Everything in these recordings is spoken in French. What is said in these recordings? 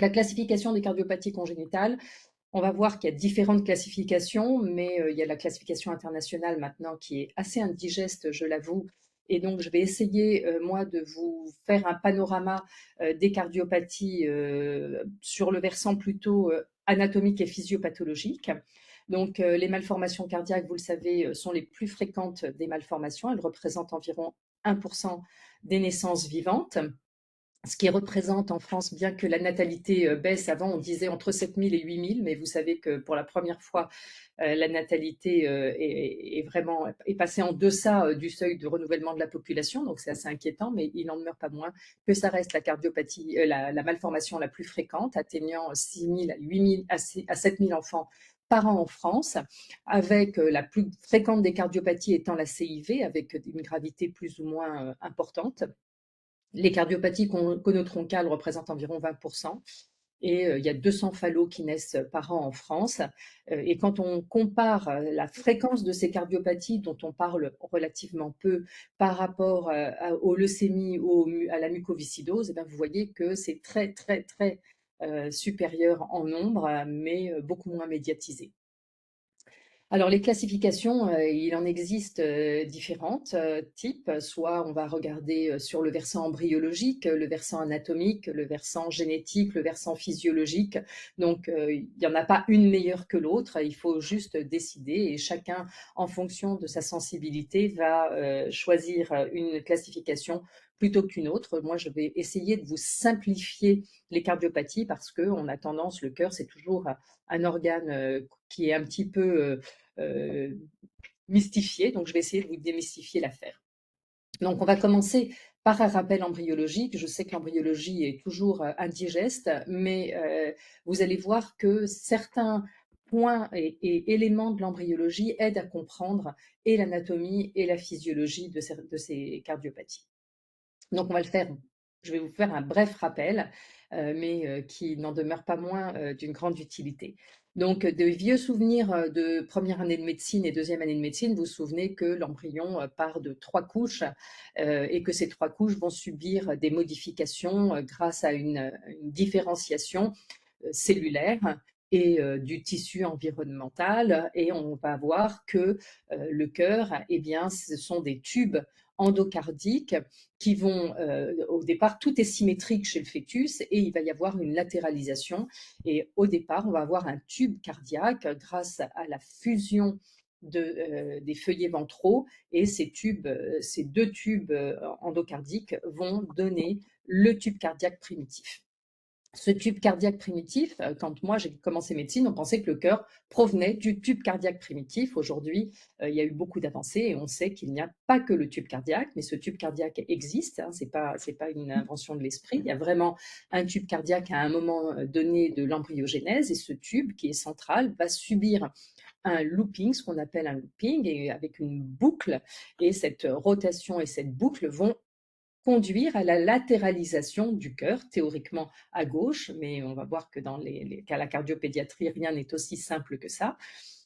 La classification des cardiopathies congénitales, on va voir qu'il y a différentes classifications, mais il y a la classification internationale maintenant qui est assez indigeste, je l'avoue. Et donc, je vais essayer, moi, de vous faire un panorama des cardiopathies sur le versant plutôt anatomique et physiopathologique. Donc, les malformations cardiaques, vous le savez, sont les plus fréquentes des malformations. Elles représentent environ 1% des naissances vivantes. Ce qui représente en France, bien que la natalité baisse, avant on disait entre 7 000 et 8 000, mais vous savez que pour la première fois, la natalité est passée en deçà du seuil de renouvellement de la population, donc c'est assez inquiétant, mais il n'en demeure pas moins que ça reste la cardiopathie, la malformation la plus fréquente, atteignant 6 000 à 8 000 à 7 000 enfants par an en France, avec la plus fréquente des cardiopathies étant la CIV, avec une gravité plus ou moins importante. Les cardiopathies conotroncales représentent environ 20%. Et il y a 200 fallots qui naissent par an en France. Et quand on compare la fréquence de ces cardiopathies, dont on parle relativement peu, par rapport aux leucémies ou à la mucoviscidose, eh bien, vous voyez que c'est très, très, très supérieur en nombre, mais beaucoup moins médiatisé. Alors les classifications, il en existe différentes types. Soit on va regarder sur le versant embryologique, le versant anatomique, le versant génétique, le versant physiologique. Donc il n'y en a pas une meilleure que l'autre. Il faut juste décider et chacun, en fonction de sa sensibilité, va choisir une classification plutôt qu'une autre. Moi, je vais essayer de vous simplifier les cardiopathies parce qu'on a tendance, le cœur, c'est toujours un organe qui est un petit peu mystifié, donc je vais essayer de vous démystifier l'affaire. Donc on va commencer par un rappel embryologique. Je sais que l'embryologie est toujours indigeste, mais vous allez voir que certains points et éléments de l'embryologie aident à comprendre et l'anatomie et la physiologie de ces cardiopathies. Donc on va le faire, je vais vous faire un bref rappel, mais qui n'en demeure pas moins d'une grande utilité. Donc de vieux souvenirs de première année de médecine et deuxième année de médecine, vous vous souvenez que l'embryon part de 3 couches et que ces 3 couches vont subir des modifications grâce à une différenciation cellulaire et du tissu environnemental. Et on va voir que le cœur, eh bien, ce sont des tubes endocardiques qui vont, au départ, tout est symétrique chez le fœtus et il va y avoir une latéralisation. Et au départ, on va avoir un tube cardiaque grâce à la fusion des feuillets ventraux et ces 2 tubes endocardiques vont donner le tube cardiaque primitif. Ce tube cardiaque primitif, quand moi j'ai commencé médecine, on pensait que le cœur provenait du tube cardiaque primitif. Aujourd'hui, il y a eu beaucoup d'avancées et on sait qu'il n'y a pas que le tube cardiaque, mais ce tube cardiaque existe, hein, c'est pas une invention de l'esprit. Il y a vraiment un tube cardiaque à un moment donné de l'embryogénèse et ce tube qui est central va subir un looping, ce qu'on appelle un looping, et avec une boucle, et cette rotation et cette boucle vont conduire à la latéralisation du cœur, théoriquement à gauche, mais on va voir que dans la cardiopédiatrie, rien n'est aussi simple que ça.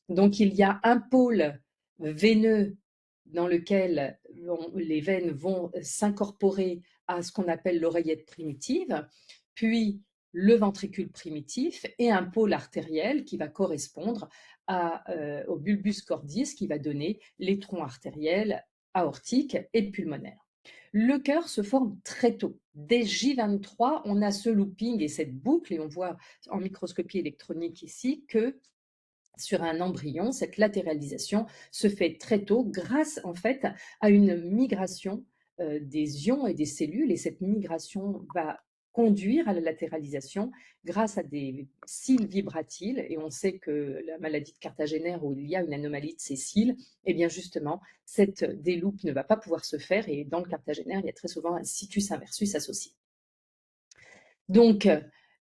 Donc il y a un pôle veineux dans lequel les veines vont s'incorporer à ce qu'on appelle l'oreillette primitive, puis le ventricule primitif et un pôle artériel qui va correspondre au bulbus cordis qui va donner les troncs artériels, aortiques et pulmonaires. Le cœur se forme très tôt. Dès J23, on a ce looping et cette boucle, et on voit en microscopie électronique ici que sur un embryon, cette latéralisation se fait très tôt grâce en fait à une migration des ions et des cellules, et cette migration va conduire à la latéralisation grâce à des cils vibratiles, et on sait que la maladie de Cartagena où il y a une anomalie de ces cils, eh bien justement, cette déloupe ne va pas pouvoir se faire, et dans le Cartagena, il y a très souvent un situs inversus associé. Donc,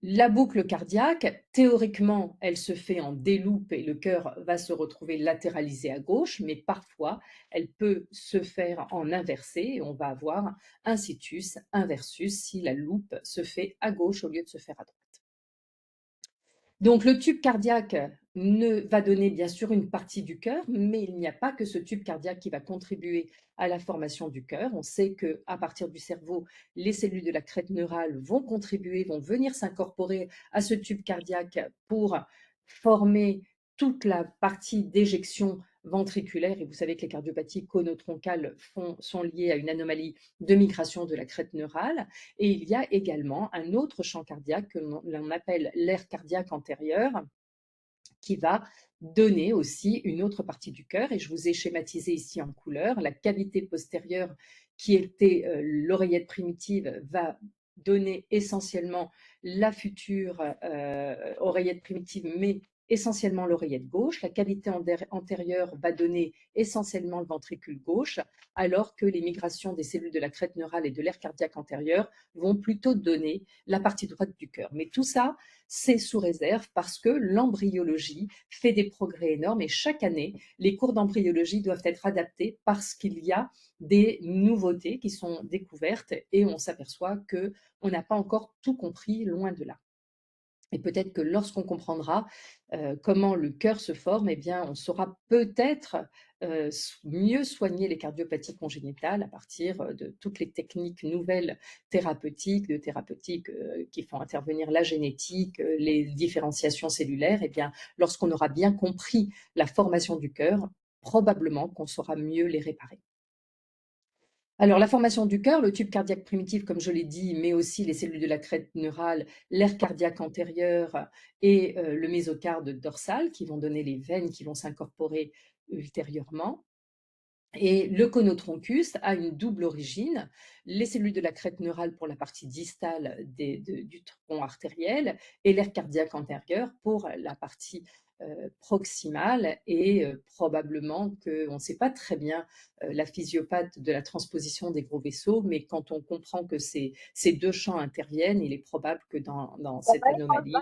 la boucle cardiaque, théoriquement, elle se fait en déloupe et le cœur va se retrouver latéralisé à gauche, mais parfois, elle peut se faire en inversé et on va avoir un situs inversus si la loupe se fait à gauche au lieu de se faire à droite. Donc, le tube cardiaque va donner bien sûr une partie du cœur, mais il n'y a pas que ce tube cardiaque qui va contribuer à la formation du cœur. On sait qu'à partir du cerveau, les cellules de la crête neurale vont contribuer, vont venir s'incorporer à ce tube cardiaque pour former toute la partie d'éjection ventriculaire. Et vous savez que les cardiopathies conotroncales sont liées à une anomalie de migration de la crête neurale. Et il y a également un autre champ cardiaque que l'on appelle l'aire cardiaque antérieure, qui va donner aussi une autre partie du cœur. Et je vous ai schématisé ici en couleur. La cavité postérieure, qui était l'oreillette primitive, va donner essentiellement la future oreillette primitive, mais essentiellement l'oreillette gauche. La cavité antérieure va donner essentiellement le ventricule gauche, alors que les migrations des cellules de la crête neurale et de l'aire cardiaque antérieure vont plutôt donner la partie droite du cœur. Mais tout ça, c'est sous réserve parce que l'embryologie fait des progrès énormes et chaque année, les cours d'embryologie doivent être adaptés parce qu'il y a des nouveautés qui sont découvertes et on s'aperçoit qu'on n'a pas encore tout compris, loin de là. Et peut-être que lorsqu'on comprendra comment le cœur se forme, eh bien, on saura peut-être mieux soigner les cardiopathies congénitales à partir de toutes les techniques nouvelles thérapeutiques qui font intervenir la génétique, les différenciations cellulaires. Eh bien, lorsqu'on aura bien compris la formation du cœur, probablement qu'on saura mieux les réparer. Alors, la formation du cœur, le tube cardiaque primitif, comme je l'ai dit, mais aussi les cellules de la crête neurale, l'aire cardiaque antérieure et le mésocarde dorsal qui vont donner les veines qui vont s'incorporer ultérieurement. Et le conotroncus a une double origine, les cellules de la crête neurale pour la partie distale du tronc artériel et l'aire cardiaque antérieure pour la partie proximale. Et probablement qu'on ne sait pas très bien la physiopathe de la transposition des gros vaisseaux, mais quand on comprend que ces deux champs interviennent, il est probable que dans cette anomalie…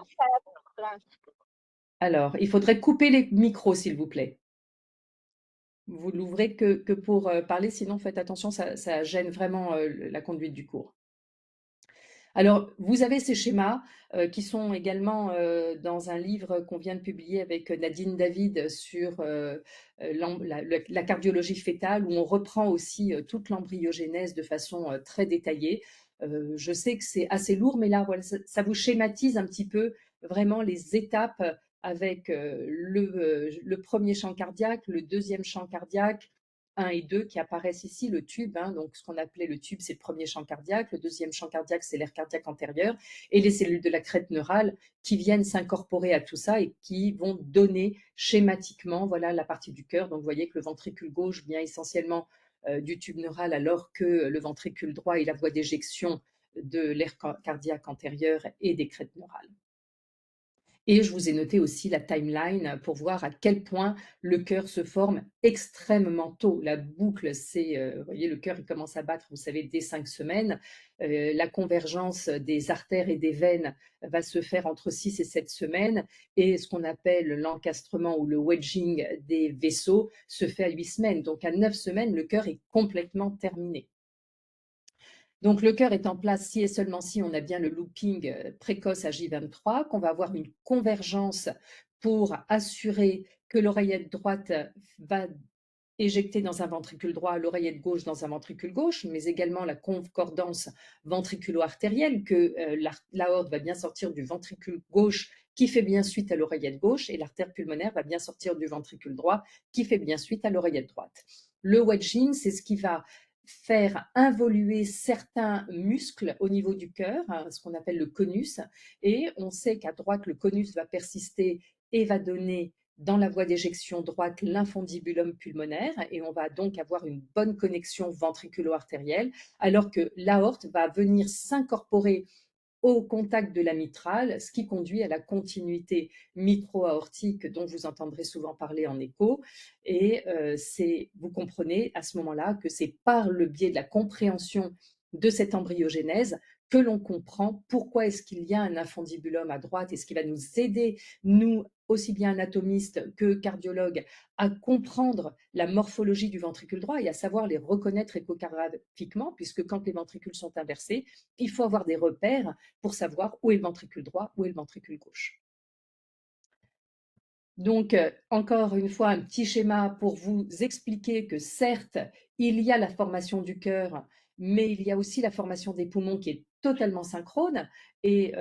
Alors, il faudrait couper les micros, s'il vous plaît. Vous l'ouvrez que pour parler, sinon faites attention, ça gêne vraiment la conduite du cours. Alors, vous avez ces schémas qui sont également dans un livre qu'on vient de publier avec Nadine David sur la cardiologie fœtale, où on reprend aussi toute l'embryogénèse de façon très détaillée. Je sais que c'est assez lourd, mais là, voilà, ça vous schématise un petit peu vraiment les étapes avec le premier champ cardiaque, le deuxième champ cardiaque, 1 et 2 qui apparaissent ici, le tube, hein, donc ce qu'on appelait le tube, c'est le premier champ cardiaque, le deuxième champ cardiaque, c'est l'aire cardiaque antérieure, et les cellules de la crête neurale qui viennent s'incorporer à tout ça et qui vont donner schématiquement, voilà, la partie du cœur. Donc vous voyez que le ventricule gauche vient essentiellement du tube neural, alors que le ventricule droit est la voie d'éjection de l'aire cardiaque antérieure et des crêtes neurales. Et je vous ai noté aussi la timeline pour voir à quel point le cœur se forme extrêmement tôt. La boucle, c'est, vous voyez, le cœur, il commence à battre, vous savez, dès 5 semaines. La convergence des artères et des veines va se faire entre 6 et 7 semaines. Et ce qu'on appelle l'encastrement ou le wedging des vaisseaux se fait à 8 semaines. Donc à 9 semaines, le cœur est complètement terminé. Donc le cœur est en place si et seulement si on a bien le looping précoce à J23, qu'on va avoir une convergence pour assurer que l'oreillette droite va éjecter dans un ventricule droit, l'oreillette gauche dans un ventricule gauche, mais également la concordance ventriculo-artérielle, que l'aorte va bien sortir du ventricule gauche qui fait bien suite à l'oreillette gauche et l'artère pulmonaire va bien sortir du ventricule droit qui fait bien suite à l'oreillette droite. Le wedging, c'est ce qui va faire involuer certains muscles au niveau du cœur, hein, ce qu'on appelle le conus, et on sait qu'à droite, le conus va persister et va donner dans la voie d'éjection droite l'infundibulum pulmonaire, et on va donc avoir une bonne connexion ventriculo-artérielle, alors que l'aorte va venir s'incorporer au contact de la mitrale, ce qui conduit à la continuité mitro-aortique dont vous entendrez souvent parler en écho. Et vous comprenez à ce moment-là que c'est par le biais de la compréhension de cette embryogénèse que l'on comprend pourquoi est-ce qu'il y a un infundibulum à droite, et ce qui va nous aider, nous, aussi bien anatomistes que cardiologues, à comprendre la morphologie du ventricule droit et à savoir les reconnaître échocardiographiquement, puisque quand les ventricules sont inversés, il faut avoir des repères pour savoir où est le ventricule droit, où est le ventricule gauche. Donc, encore une fois, un petit schéma pour vous expliquer que certes, il y a la formation du cœur, mais il y a aussi la formation des poumons qui est totalement synchrone et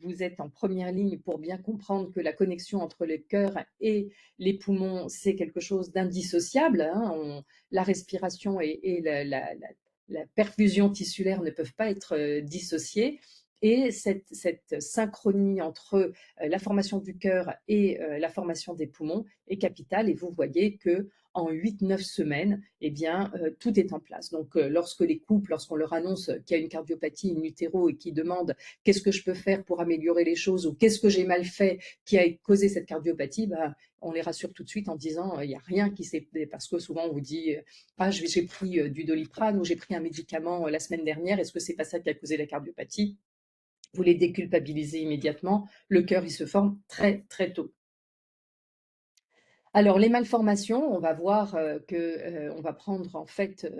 vous êtes en première ligne pour bien comprendre que la connexion entre le cœur et les poumons, c'est quelque chose d'indissociable, hein. La respiration et la perfusion tissulaire ne peuvent pas être dissociées et cette synchronie entre la formation du cœur et la formation des poumons est capitale et vous voyez que en 8-9 semaines, eh bien, tout est en place. Donc, lorsque les couples, lorsqu'on leur annonce qu'il y a une cardiopathie in utero et qu'ils demandent qu'est-ce que je peux faire pour améliorer les choses ou qu'est-ce que j'ai mal fait qui a causé cette cardiopathie, bah, on les rassure tout de suite en disant il n'y a rien qui s'est. Parce que souvent on vous dit ah, j'ai pris du Doliprane ou j'ai pris un médicament la semaine dernière, est-ce que c'est pas ça qui a causé la cardiopathie? Vous les déculpabilisez immédiatement, le cœur il se forme très très tôt. Alors les malformations, on va voir que on va prendre en fait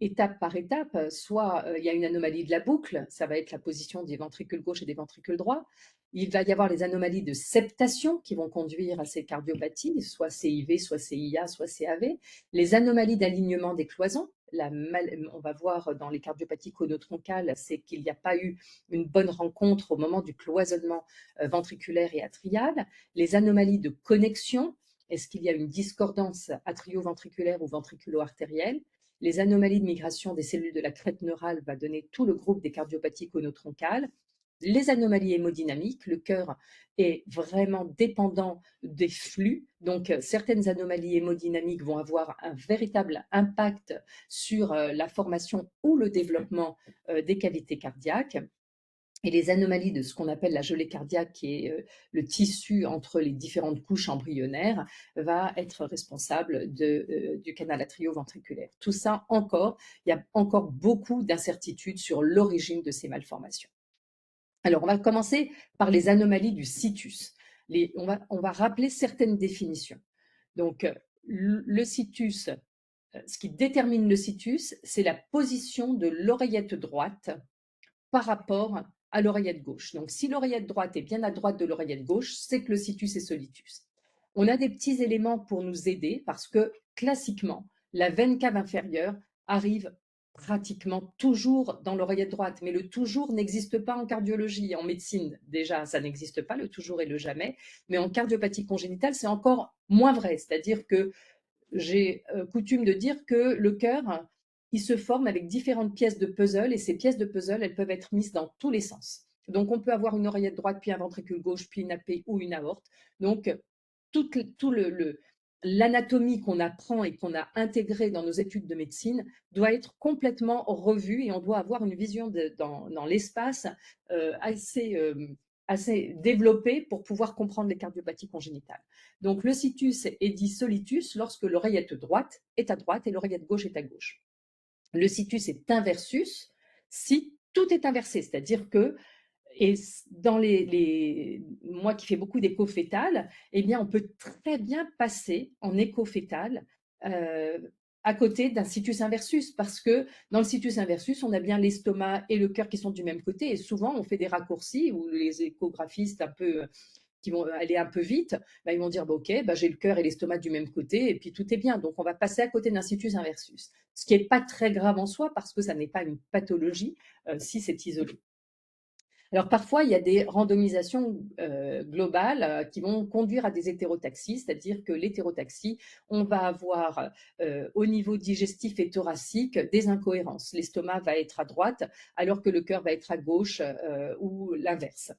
étape par étape. Soit il y a une anomalie de la boucle, ça va être la position des ventricules gauche et des ventricules droits. Il va y avoir les anomalies de septation qui vont conduire à ces cardiopathies, soit CIV, soit CIA, soit CAV. Les anomalies d'alignement des cloisons. On va voir dans les cardiopathies conotroncales, c'est qu'il n'y a pas eu une bonne rencontre au moment du cloisonnement ventriculaire et atrial. Les anomalies de connexion, est-ce qu'il y a une discordance atrioventriculaire ou ventriculo-artérielle? Les anomalies de migration des cellules de la crête neurale va donner tout le groupe des cardiopathies conotroncales. Les anomalies hémodynamiques, le cœur est vraiment dépendant des flux, donc certaines anomalies hémodynamiques vont avoir un véritable impact sur la formation ou le développement des cavités cardiaques. Et les anomalies de ce qu'on appelle la gelée cardiaque, qui est le tissu entre les différentes couches embryonnaires, va être responsable du canal atrioventriculaire. Tout ça encore, il y a encore beaucoup d'incertitudes sur l'origine de ces malformations. Alors, on va commencer par les anomalies du situs. On va rappeler certaines définitions. Donc, le situs, ce qui détermine le situs, c'est la position de l'oreillette droite par rapport à l'oreillette gauche. Donc, si l'oreillette droite est bien à droite de l'oreillette gauche, c'est que le situs est solitus. On a des petits éléments pour nous aider parce que, classiquement, la veine cave inférieure arrive pratiquement toujours dans l'oreillette droite, mais le toujours n'existe pas en cardiologie, en médecine. Déjà, ça n'existe pas, le toujours et le jamais, mais en cardiopathie congénitale, c'est encore moins vrai, c'est-à-dire que j'ai coutume de dire que le cœur, il se forme avec différentes pièces de puzzle et ces pièces de puzzle, elles peuvent être mises dans tous les sens. Donc, on peut avoir une oreillette droite, puis un ventricule gauche, puis une AP ou une aorte. Donc, tout l'anatomie qu'on apprend et qu'on a intégrée dans nos études de médecine doit être complètement revue et on doit avoir une vision dans l'espace assez, assez développée pour pouvoir comprendre les cardiopathies congénitales. Donc, le situs est dit solitus lorsque l'oreillette droite est à droite et l'oreillette gauche est à gauche. Le situs est inversus si tout est inversé, c'est-à-dire que, et dans moi qui fais beaucoup d'écho fétal, eh bien, on peut très bien passer en écho fétal à côté d'un situs inversus, parce que dans le situs inversus, on a bien l'estomac et le cœur qui sont du même côté, et souvent on fait des raccourcis où les échographistes un peu qui vont aller un peu vite, bah, ils vont dire bah, ok, bah, j'ai le cœur et l'estomac du même côté et puis tout est bien. Donc on va passer à côté d'un situs inversus, ce qui n'est pas très grave en soi parce que ça n'est pas une pathologie si c'est isolé. Alors parfois, il y a des randomisations globales qui vont conduire à des hétérotaxies, c'est-à-dire que l'hétérotaxie, on va avoir au niveau digestif et thoracique des incohérences. L'estomac va être à droite alors que le cœur va être à gauche ou l'inverse.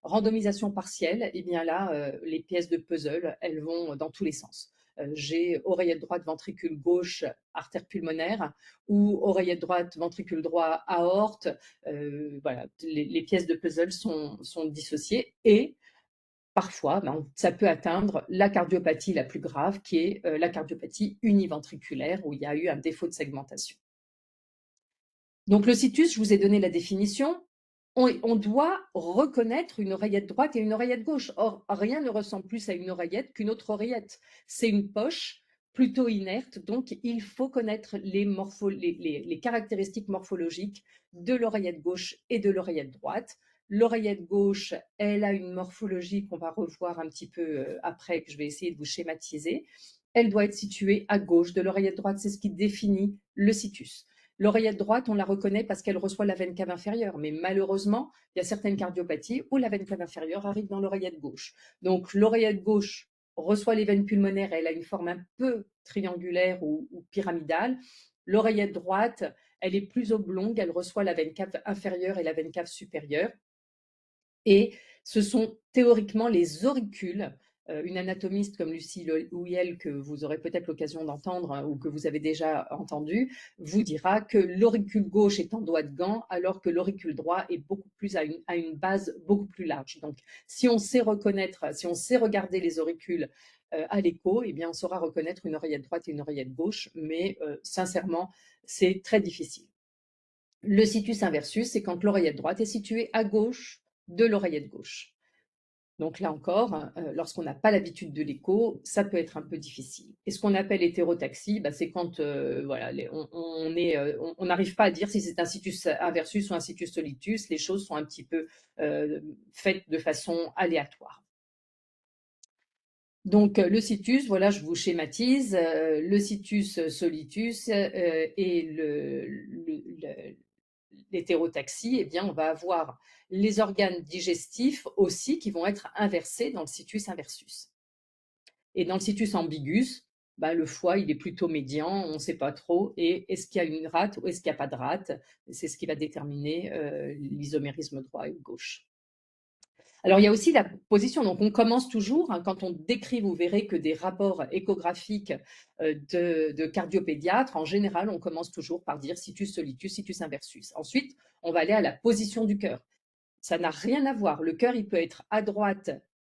Randomisation partielle, eh bien là, les pièces de puzzle, elles vont dans tous les sens. J'ai oreillette droite, ventricule gauche, artère pulmonaire, ou oreillette droite, ventricule droit, aorte. Voilà, les pièces de puzzle sont dissociées et parfois, ça peut atteindre la cardiopathie la plus grave, qui est la cardiopathie univentriculaire, où il y a eu un défaut de segmentation. Donc le situs, je vous ai donné la définition. On doit reconnaître une oreillette droite et une oreillette gauche. Or, rien ne ressemble plus à une oreillette qu'une autre oreillette. C'est une poche plutôt inerte, donc il faut connaître les caractéristiques morphologiques de l'oreillette gauche et de l'oreillette droite. L'oreillette gauche, elle a une morphologie qu'on va revoir un petit peu après, que je vais essayer de vous schématiser. Elle doit être située à gauche de l'oreillette droite, c'est ce qui définit le situs. L'oreillette droite, on la reconnaît parce qu'elle reçoit la veine cave inférieure, mais malheureusement, il y a certaines cardiopathies où la veine cave inférieure arrive dans l'oreillette gauche. Donc l'oreillette gauche reçoit les veines pulmonaires, elle a une forme un peu triangulaire ou pyramidale. L'oreillette droite, elle est plus oblongue, elle reçoit la veine cave inférieure et la veine cave supérieure. Et ce sont théoriquement les auricules. Une anatomiste comme Lucie Houillel, que vous aurez peut-être l'occasion d'entendre ou que vous avez déjà entendu, vous dira que l'auricule gauche est en doigt de gant, alors que l'auricule droit est beaucoup plus à une base beaucoup plus large. Donc, si on sait reconnaître, si on sait regarder les auricules à l'écho, eh bien, on saura reconnaître une oreillette droite et une oreillette gauche, mais sincèrement, c'est très difficile. Le situs inversus, c'est quand l'oreillette droite est située à gauche de l'oreillette gauche. Donc là encore, lorsqu'on n'a pas l'habitude de l'écho, ça peut être un peu difficile. Et ce qu'on appelle hétérotaxie, bah, c'est quand voilà, on n'arrive pas à dire si c'est un situs inversus ou un situs solitus. Les choses sont un petit peu faites de façon aléatoire. Donc le situs, voilà, je vous schématise, le situs solitus et l'hétérotaxie, eh bien, on va avoir les organes digestifs aussi qui vont être inversés dans le situs inversus. Et dans le situs ambigus, bah, le foie, il est plutôt médian, on ne sait pas trop. Et est-ce qu'il y a une rate ou est-ce qu'il n'y a pas de rate? C'est ce qui va déterminer l'isomérisme droit et gauche. Alors, il y a aussi la position. Donc, on commence toujours, hein, quand on décrit, vous verrez que des rapports échographiques de cardiopédiatres, en général, on commence toujours par dire situs solitus, situs inversus. Ensuite, on va aller à la position du cœur. Ça n'a rien à voir. Le cœur, il peut être à droite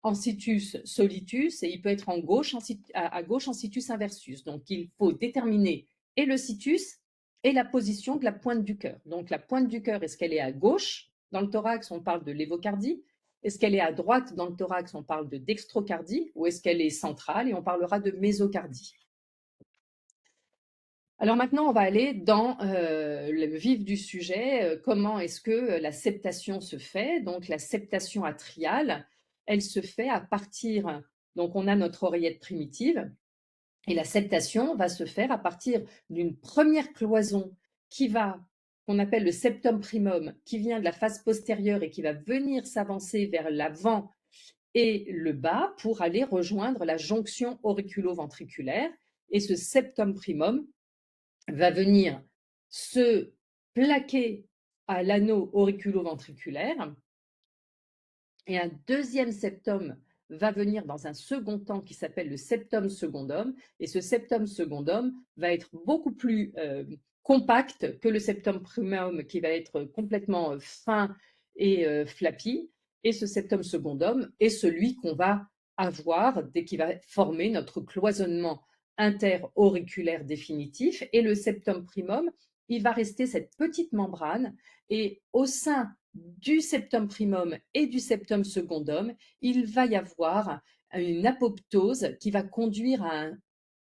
en situs solitus et il peut être à gauche en situs inversus. Donc, il faut déterminer et le situs et la position de la pointe du cœur. Donc, la pointe du cœur, est-ce qu'elle est à gauche dans le thorax? On parle de l'évocardie. Est-ce qu'elle est à droite dans le thorax? On parle de dextrocardie. Ou est-ce qu'elle est centrale et on parlera de mésocardie? Alors maintenant, on va aller dans le vif du sujet. Comment est-ce que la septation se fait? Donc la septation atriale, elle se fait à partir, donc on a notre oreillette primitive, et la septation va se faire à partir d'une première cloison qu'on appelle le septum primum, qui vient de la face postérieure et qui va venir s'avancer vers l'avant et le bas pour aller rejoindre la jonction auriculo-ventriculaire. Et ce septum primum va venir se plaquer à l'anneau auriculo-ventriculaire et un deuxième septum va venir dans un second temps qui s'appelle le septum secondum et ce septum secondum va être beaucoup plus compact que le septum primum qui va être complètement fin et flappy et ce septum secondum est celui qu'on va avoir dès qu'il va former notre cloisonnement interauriculaire définitif et le septum primum, il va rester cette petite membrane et au sein du septum primum et du septum secondum, il va y avoir une apoptose qui va conduire à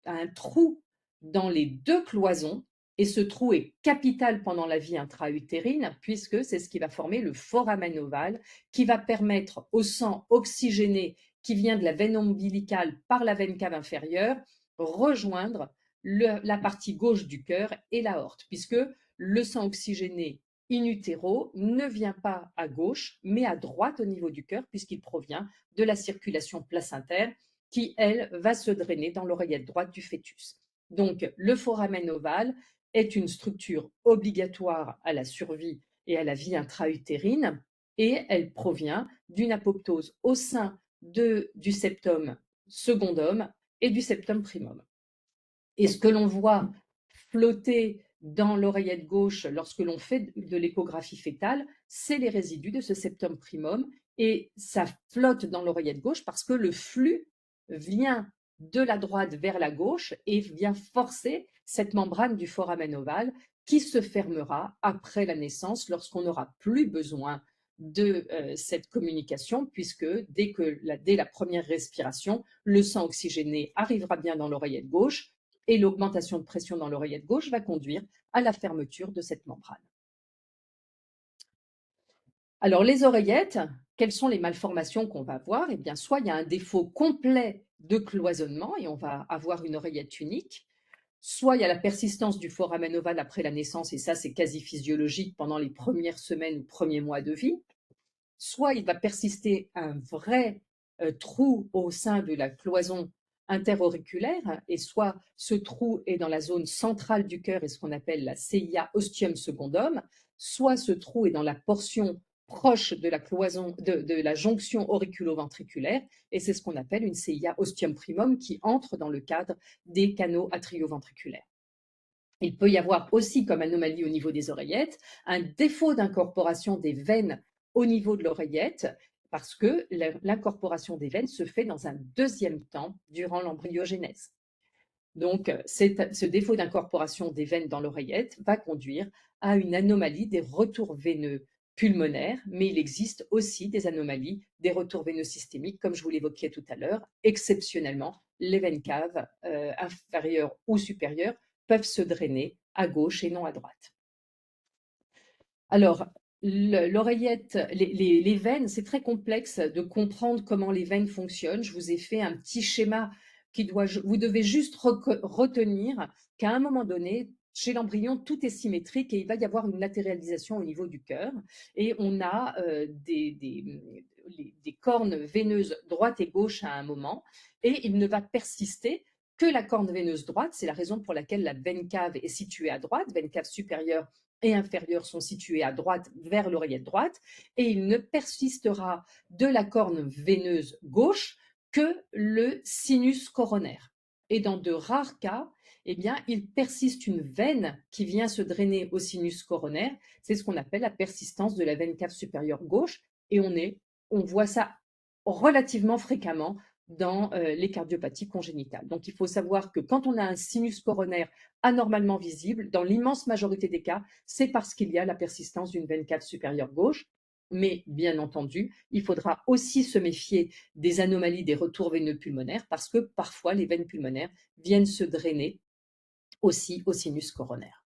un trou dans les deux cloisons. Et ce trou est capital pendant la vie intra-utérine, puisque c'est ce qui va former le foramen ovale, qui va permettre au sang oxygéné qui vient de la veine ombilicale par la veine cave inférieure rejoindre la partie gauche du cœur et l'aorte, puisque le sang oxygéné in utero ne vient pas à gauche, mais à droite au niveau du cœur, puisqu'il provient de la circulation placentaire qui, elle, va se drainer dans l'oreillette droite du fœtus. Donc, le foramen ovale est une structure obligatoire à la survie et à la vie intra-utérine, et elle provient d'une apoptose au sein du septum secondum et du septum primum. Et ce que l'on voit flotter dans l'oreillette gauche lorsque l'on fait de l'échographie fétale, c'est les résidus de ce septum primum et ça flotte dans l'oreillette gauche parce que le flux vient de la droite vers la gauche et vient forcer cette membrane du foramen ovale qui se fermera après la naissance lorsqu'on n'aura plus besoin de cette communication puisque dès la première respiration, le sang oxygéné arrivera bien dans l'oreillette gauche et l'augmentation de pression dans l'oreillette gauche va conduire à la fermeture de cette membrane. Alors les oreillettes, quelles sont les malformations qu'on va avoir? Eh bien, soit il y a un défaut complet de cloisonnement et on va avoir une oreillette unique, soit il y a la persistance du foramen ovale après la naissance et ça, c'est quasi physiologique pendant les premières semaines ou premiers mois de vie. Soit il va persister un vrai trou au sein de la cloison interauriculaire, et soit ce trou est dans la zone centrale du cœur et ce qu'on appelle la CIA ostium secundum, soit ce trou est dans la portion proche de la cloison de la jonction auriculo-ventriculaire, et c'est ce qu'on appelle une CIA ostium primum qui entre dans le cadre des canaux atrioventriculaires. Il peut y avoir aussi comme anomalie au niveau des oreillettes un défaut d'incorporation des veines au niveau de l'oreillette parce que l'incorporation des veines se fait dans un deuxième temps durant l'embryogenèse. Donc, ce défaut d'incorporation des veines dans l'oreillette va conduire à une anomalie des retours veineux pulmonaires, mais il existe aussi des anomalies des retours veineux systémiques, comme je vous l'évoquais tout à l'heure. Exceptionnellement, les veines caves inférieures ou supérieures peuvent se drainer à gauche et non à droite. Alors, l'oreillette, les veines, c'est très complexe de comprendre comment les veines fonctionnent. Je vous ai fait un petit schéma vous devez juste retenir qu'à un moment donné, chez l'embryon, tout est symétrique et il va y avoir une latéralisation au niveau du cœur. Et on a des cornes veineuses droite et gauche à un moment, et il ne va persister que la corne veineuse droite. C'est la raison pour laquelle la veine cave est située à droite, veine cave supérieure et inférieure sont situés à droite vers l'oreillette droite, et il ne persistera de la corne veineuse gauche que le sinus coronaire. Et dans de rares cas, eh bien, il persiste une veine qui vient se drainer au sinus coronaire. C'est ce qu'on appelle la persistance de la veine cave supérieure gauche, et on voit ça relativement fréquemment dans les cardiopathies congénitales. Donc, il faut savoir que quand on a un sinus coronaire anormalement visible, dans l'immense majorité des cas, c'est parce qu'il y a la persistance d'une veine cave supérieure gauche. Mais bien entendu, il faudra aussi se méfier des anomalies des retours veineux pulmonaires parce que parfois les veines pulmonaires viennent se drainer aussi au sinus coronaire.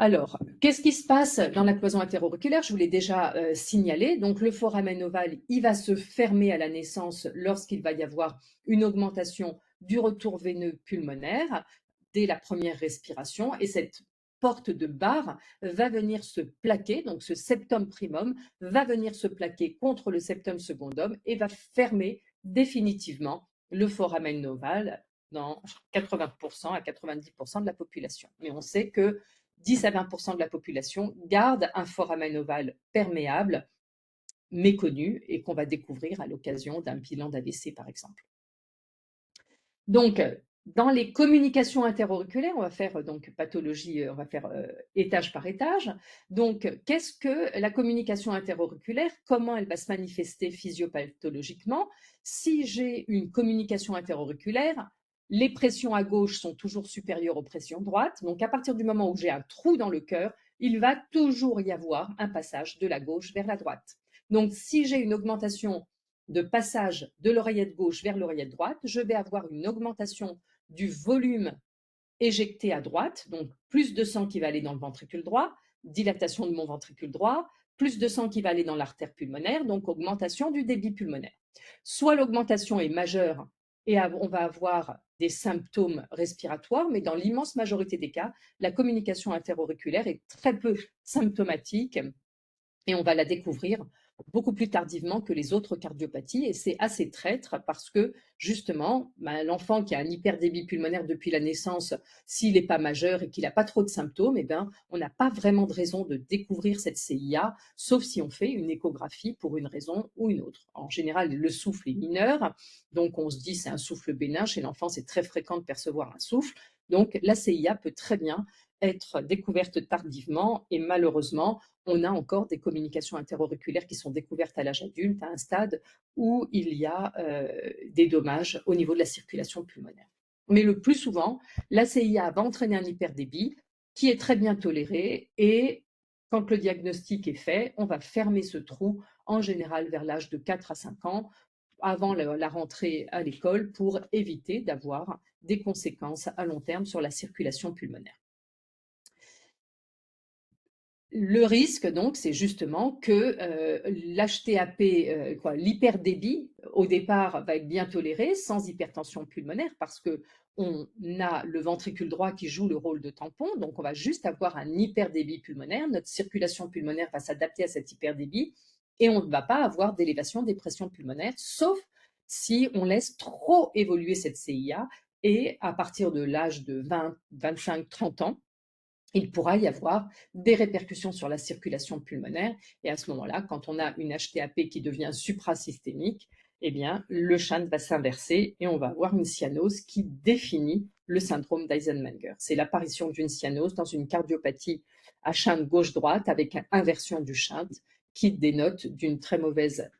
Alors, qu'est-ce qui se passe dans la cloison interauriculaire? Je vous l'ai déjà signalé. Donc, le foramen ovale, il va se fermer à la naissance lorsqu'il va y avoir une augmentation du retour veineux pulmonaire dès la première respiration. Et cette porte de barre va venir se plaquer, donc ce septum primum va venir se plaquer contre le septum secundum et va fermer définitivement le foramen ovale dans 80% à 90% de la population. Mais on sait que 10 à 20% de la population garde un foramen ovale perméable, méconnu, et qu'on va découvrir à l'occasion d'un bilan d'AVC, par exemple. Donc, dans les communications interauriculaires, on va faire donc pathologie, on va faire étage par étage. Donc, qu'est-ce que la communication interauriculaire? Comment elle va se manifester physiopathologiquement? Si j'ai une communication interauriculaire, les pressions à gauche sont toujours supérieures aux pressions droites. Donc, à partir du moment où j'ai un trou dans le cœur, il va toujours y avoir un passage de la gauche vers la droite. Donc, si j'ai une augmentation de passage de l'oreillette gauche vers l'oreillette droite, je vais avoir une augmentation du volume éjecté à droite, donc plus de sang qui va aller dans le ventricule droit, dilatation de mon ventricule droit, plus de sang qui va aller dans l'artère pulmonaire, donc augmentation du débit pulmonaire. Soit l'augmentation est majeure et on va avoir des symptômes respiratoires, mais dans l'immense majorité des cas, la communication interauriculaire est très peu symptomatique et on va la découvrir beaucoup plus tardivement que les autres cardiopathies. Et c'est assez traître parce que, justement, l'enfant qui a un hyperdébit pulmonaire depuis la naissance, s'il n'est pas majeur et qu'il n'a pas trop de symptômes, eh bien, on n'a pas vraiment de raison de découvrir cette CIA, sauf si on fait une échographie pour une raison ou une autre. En général, le souffle est mineur, donc on se dit c'est un souffle bénin. Chez l'enfant, c'est très fréquent de percevoir un souffle. Donc, la CIA peut très bien être découverte tardivement et malheureusement, on a encore des communications interauriculaires qui sont découvertes à l'âge adulte, à un stade où il y a des dommages au niveau de la circulation pulmonaire. Mais le plus souvent, la CIA va entraîner un hyperdébit qui est très bien toléré et quand le diagnostic est fait, on va fermer ce trou en général vers l'âge de 4 à 5 ans avant la rentrée à l'école pour éviter d'avoir des conséquences à long terme sur la circulation pulmonaire. Le risque, donc, c'est justement que l'HTAP, l'hyperdébit, au départ, va être bien toléré sans hypertension pulmonaire parce que on a le ventricule droit qui joue le rôle de tampon, donc on va juste avoir un hyperdébit pulmonaire. Notre circulation pulmonaire va s'adapter à cet hyperdébit et on ne va pas avoir d'élévation des pressions pulmonaires, sauf si on laisse trop évoluer cette CIA et à partir de l'âge de 20, 25, 30 ans, il pourra y avoir des répercussions sur la circulation pulmonaire. Et à ce moment-là, quand on a une HTAP qui devient suprasystémique, eh bien, le shunt va s'inverser et on va avoir une cyanose qui définit le syndrome d'Eisenmenger. C'est l'apparition d'une cyanose dans une cardiopathie à shunt gauche-droite avec une inversion du shunt qui dénote d'une très mauvaise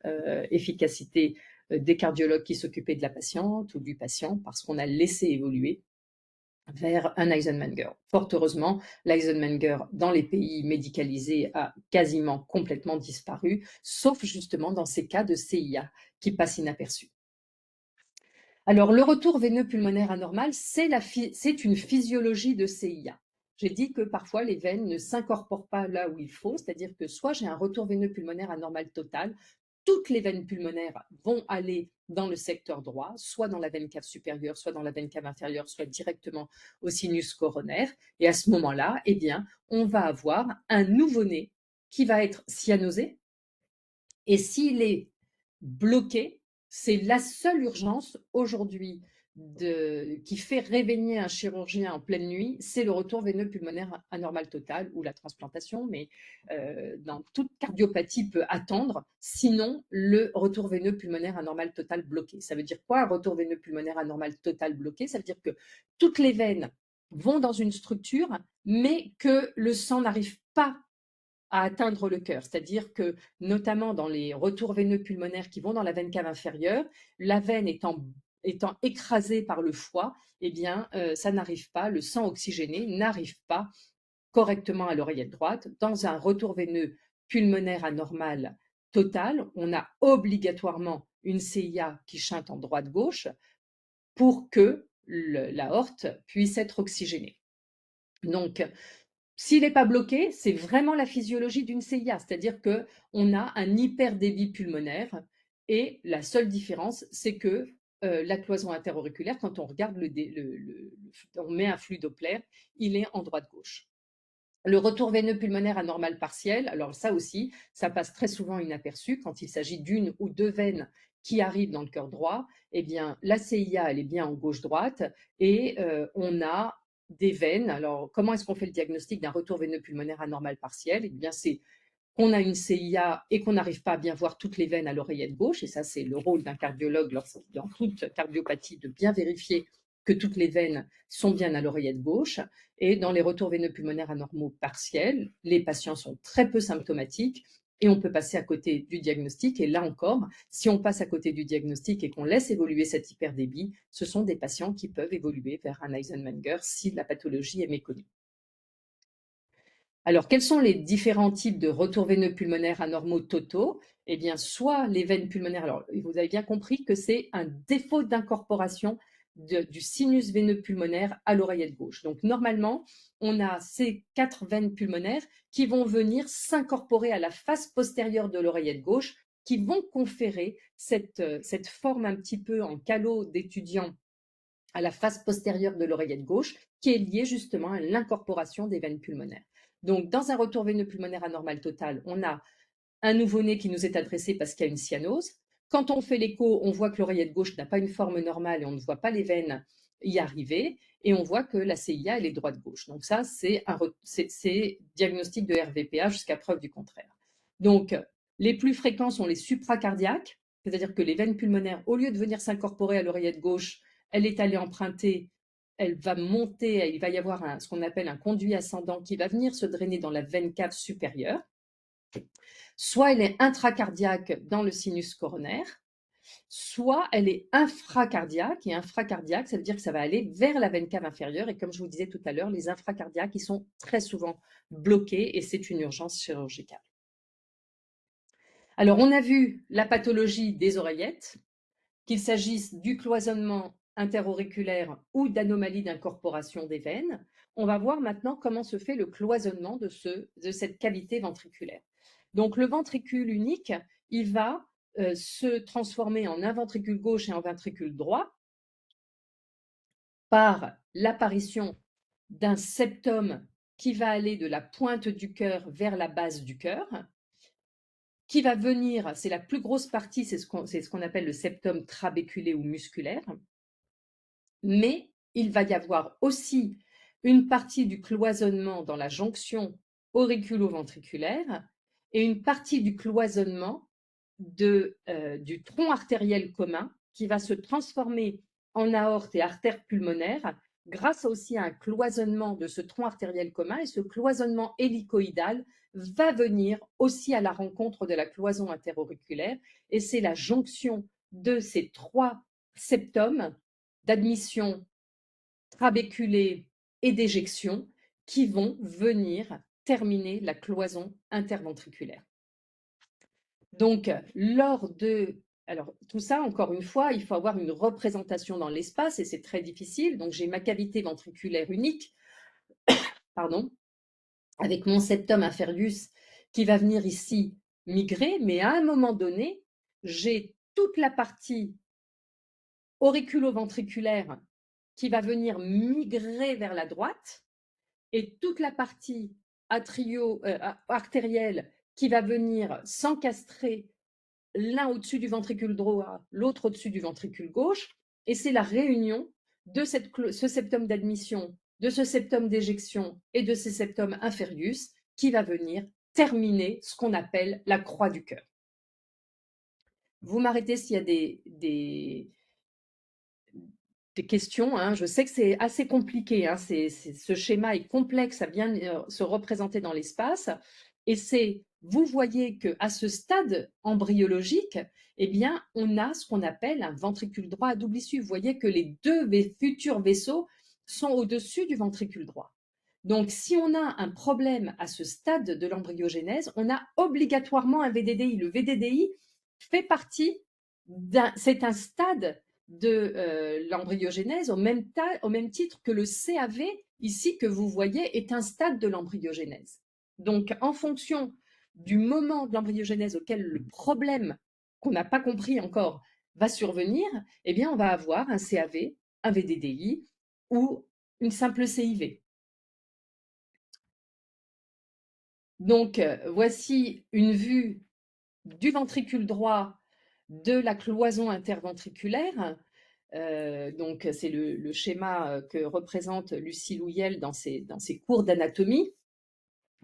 efficacité des cardiologues qui s'occupaient de la patiente ou du patient parce qu'on a laissé évoluer vers un Eisenmenger. Fort heureusement, l'Eisenmenger dans les pays médicalisés a quasiment complètement disparu, sauf justement dans ces cas de CIA qui passent inaperçus. Alors, le retour veineux pulmonaire anormal, c'est une physiologie de CIA. J'ai dit que parfois les veines ne s'incorporent pas là où il faut, c'est-à-dire que soit j'ai un retour veineux pulmonaire anormal total, toutes les veines pulmonaires vont aller dans le secteur droit, soit dans la veine cave supérieure, soit dans la veine cave inférieure, soit directement au sinus coronaire. Et à ce moment-là, eh bien, on va avoir un nouveau-né qui va être cyanosé. Et s'il est bloqué, c'est la seule urgence aujourd'hui qui fait réveiller un chirurgien en pleine nuit, c'est le retour veineux pulmonaire anormal total ou la transplantation, mais dans toute cardiopathie peut attendre, sinon le retour veineux pulmonaire anormal total bloqué. Ça veut dire quoi un retour veineux pulmonaire anormal total bloqué? Ça veut dire que toutes les veines vont dans une structure, mais que le sang n'arrive pas à atteindre le cœur. C'est-à-dire que, notamment dans les retours veineux pulmonaires qui vont dans la veine cave inférieure, la veine étant écrasée par le foie, eh bien, ça n'arrive pas, le sang oxygéné n'arrive pas correctement à l'oreillette droite. Dans un retour veineux pulmonaire anormal total, on a obligatoirement une CIA qui chante en droite-gauche pour que l'aorte puisse être oxygénée. Donc, s'il n'est pas bloqué, c'est vraiment la physiologie d'une CIA, c'est-à-dire qu'on a un hyperdébit pulmonaire et la seule différence, c'est que la cloison interauriculaire, quand on regarde on met un flux Doppler, il est en droite-gauche. Le retour veineux pulmonaire anormal partiel, alors ça aussi, ça passe très souvent inaperçu quand il s'agit d'une ou deux veines qui arrivent dans le cœur droit. Eh bien, la CIA, elle est bien en gauche-droite et on a des veines. Alors, comment est-ce qu'on fait le diagnostic d'un retour veineux pulmonaire anormal partiel? Eh bien, c'est qu'on a une CIA et qu'on n'arrive pas à bien voir toutes les veines à l'oreillette gauche. Et ça, c'est le rôle d'un cardiologue dans toute cardiopathie de bien vérifier que toutes les veines sont bien à l'oreillette gauche. Et dans les retours veineux pulmonaires anormaux partiels, les patients sont très peu symptomatiques et on peut passer à côté du diagnostic. Et là encore, si on passe à côté du diagnostic et qu'on laisse évoluer cet hyperdébit, ce sont des patients qui peuvent évoluer vers un Eisenmenger si la pathologie est méconnue. Alors, quels sont les différents types de retours veineux pulmonaires anormaux totaux? Eh bien, soit les veines pulmonaires, alors vous avez bien compris que c'est un défaut d'incorporation du sinus veineux pulmonaire à l'oreillette gauche. Donc, normalement, on a ces 4 veines pulmonaires qui vont venir s'incorporer à la face postérieure de l'oreillette gauche, qui vont conférer cette forme un petit peu en calot d'étudiant à la face postérieure de l'oreillette gauche, qui est liée justement à l'incorporation des veines pulmonaires. Donc, dans un retour veineux pulmonaire anormal total, on a un nouveau-né qui nous est adressé parce qu'il y a une cyanose. Quand on fait l'écho, on voit que l'oreillette gauche n'a pas une forme normale et on ne voit pas les veines y arriver. Et on voit que la CIA, elle est droite-gauche. Donc ça, c'est diagnostic de RVPA jusqu'à preuve du contraire. Donc, les plus fréquents sont les supracardiaques, c'est-à-dire que les veines pulmonaires, au lieu de venir s'incorporer à l'oreillette gauche, elle est allée emprunter, elle va monter, il va y avoir ce qu'on appelle un conduit ascendant qui va venir se drainer dans la veine cave supérieure. Soit elle est intracardiaque dans le sinus coronaire, soit elle est infracardiaque. Et infracardiaque, ça veut dire que ça va aller vers la veine cave inférieure. Et comme je vous disais tout à l'heure, les infracardiaques, ils sont très souvent bloqués et c'est une urgence chirurgicale. Alors, on a vu la pathologie des oreillettes, qu'il s'agisse du cloisonnement interauriculaire ou d'anomalie d'incorporation des veines, on va voir maintenant comment se fait le cloisonnement de cette cavité ventriculaire. Donc le ventricule unique, il va se transformer en un ventricule gauche et un ventricule droit par l'apparition d'un septum qui va aller de la pointe du cœur vers la base du cœur, qui va venir, c'est la plus grosse partie, c'est ce qu'on appelle le septum trabéculé ou musculaire, mais il va y avoir aussi une partie du cloisonnement dans la jonction auriculo-ventriculaire et une partie du cloisonnement du tronc artériel commun qui va se transformer en aorte et artère pulmonaire grâce aussi à un cloisonnement de ce tronc artériel commun, et ce cloisonnement hélicoïdal va venir aussi à la rencontre de la cloison interauriculaire, et c'est la jonction de ces trois septums d'admission, trabéculée et d'éjection qui vont venir terminer la cloison interventriculaire. Donc, alors tout ça, encore une fois, il faut avoir une représentation dans l'espace et c'est très difficile. Donc, j'ai ma cavité ventriculaire unique, pardon, avec mon septum inferius qui va venir ici migrer, mais à un moment donné, j'ai toute la partie auriculo-ventriculaire qui va venir migrer vers la droite et toute la partie artérielle qui va venir s'encastrer l'un au-dessus du ventricule droit, l'autre au-dessus du ventricule gauche, et c'est la réunion de ce septum d'admission, de ce septum d'éjection et de ce septum inferius qui va venir terminer ce qu'on appelle la croix du cœur. Vous m'arrêtez s'il y a des questions, hein. Je sais que c'est assez compliqué, hein. Ce schéma est complexe à bien se représenter dans l'espace, et vous voyez qu'à ce stade embryologique, eh bien, on a ce qu'on appelle un ventricule droit à double issue. Vous voyez que les deux futurs vaisseaux sont au-dessus du ventricule droit. Donc, si on a un problème à ce stade de l'embryogénèse, on a obligatoirement un VDDI. Le VDDI fait partie c'est un stade de l'embryogénèse au même titre que le CAV, ici, que vous voyez, est un stade de l'embryogénèse. Donc, en fonction du moment de l'embryogénèse auquel le problème qu'on n'a pas compris encore va survenir, eh bien, on va avoir un CAV, un VDDI ou une simple CIV. Donc, voici une vue du ventricule droit de la cloison interventriculaire. Donc, c'est le schéma que représente Lucie Louyel dans ses cours d'anatomie,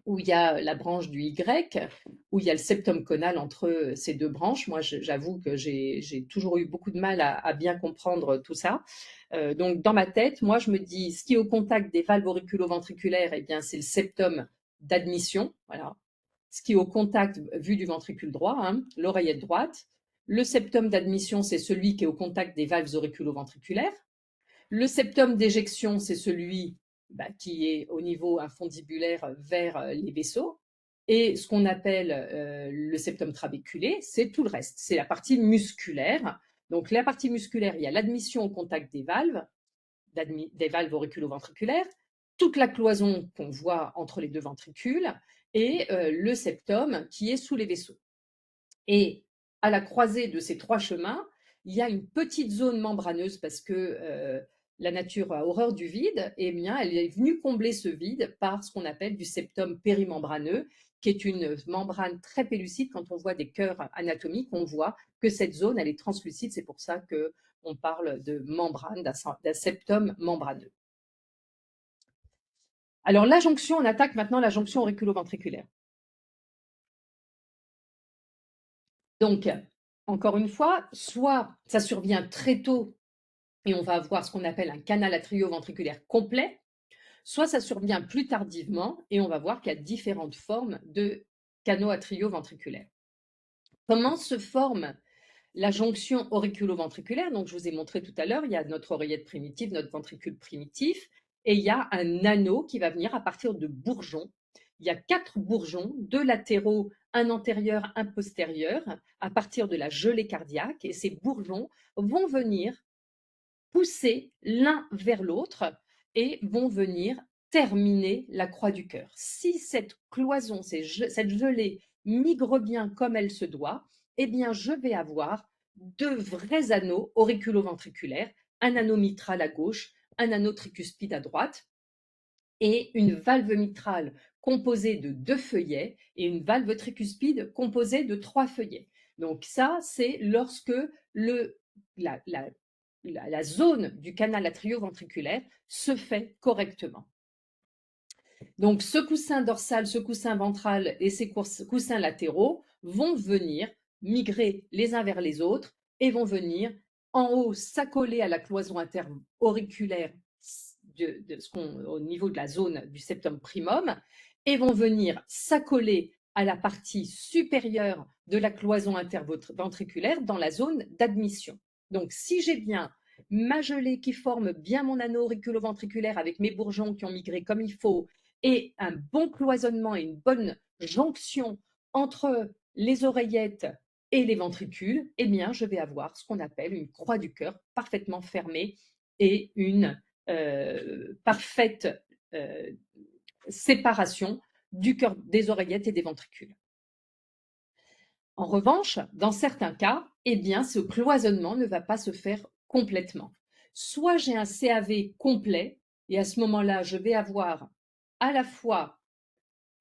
où il y a la branche du Y, où il y a le septum conal entre ces deux branches. Moi, j'avoue que j'ai toujours eu beaucoup de mal à bien comprendre tout ça. Donc, dans ma tête, moi, je me dis, ce qui est au contact des valves auriculo-ventriculaires, eh bien, c'est le septum d'admission. Voilà. Ce qui est au contact, vu du ventricule droit, hein, l'oreillette droite. Le septum d'admission, c'est celui qui est au contact des valves auriculo-ventriculaires. Le septum d'éjection, c'est celui qui est au niveau infundibulaire vers les vaisseaux. Et ce qu'on appelle le septum trabéculé, c'est tout le reste. C'est la partie musculaire. Donc, la partie musculaire, il y a l'admission au contact des valves auriculo-ventriculaires, toute la cloison qu'on voit entre les deux ventricules et le septum qui est sous les vaisseaux. Et à la croisée de ces trois chemins, il y a une petite zone membraneuse parce que la nature a horreur du vide, et bien elle est venue combler ce vide par ce qu'on appelle du septum périmembraneux, qui est une membrane très pellucide. Quand on voit des cœurs anatomiques, on voit que cette zone, elle est translucide. C'est pour ça qu'on parle de membrane, d'un septum membraneux. Alors la jonction, on attaque maintenant la jonction auriculo-ventriculaire. Donc, encore une fois, soit ça survient très tôt et on va avoir ce qu'on appelle un canal atrioventriculaire complet, soit ça survient plus tardivement et on va voir qu'il y a différentes formes de canaux atrioventriculaires. Comment se forme la jonction auriculo-ventriculaire? Donc, je vous ai montré tout à l'heure, il y a notre oreillette primitive, notre ventricule primitif, et il y a un anneau qui va venir à partir de bourgeons. Il y a 4 bourgeons, 2 latéraux, un antérieur, un postérieur, à partir de la gelée cardiaque, et ces bourgeons vont venir pousser l'un vers l'autre et vont venir terminer la croix du cœur. Si cette cloison, cette gelée migre bien comme elle se doit, eh bien, je vais avoir deux vrais anneaux auriculo-ventriculaires, un anneau mitral à gauche, un anneau tricuspide à droite, et une valve mitrale composée de 2 feuillets et une valve tricuspide composée de 3 feuillets. Donc ça, c'est lorsque la zone du canal atrioventriculaire se fait correctement. Donc ce coussin dorsal, ce coussin ventral et ces coussins latéraux vont venir migrer les uns vers les autres et vont venir en haut s'accoler à la cloison interauriculaire au niveau de la zone du septum primum et vont venir s'accoler à la partie supérieure de la cloison interventriculaire dans la zone d'admission. Donc si j'ai bien ma gelée qui forme bien mon anneau auriculo-ventriculaire avec mes bourgeons qui ont migré comme il faut et un bon cloisonnement et une bonne jonction entre les oreillettes et les ventricules, eh bien, je vais avoir ce qu'on appelle une croix du cœur parfaitement fermée et une parfaite séparation du cœur, des oreillettes et des ventricules. En revanche, dans certains cas, eh bien, ce cloisonnement ne va pas se faire complètement. Soit j'ai un CAV complet, et à ce moment-là, je vais avoir à la fois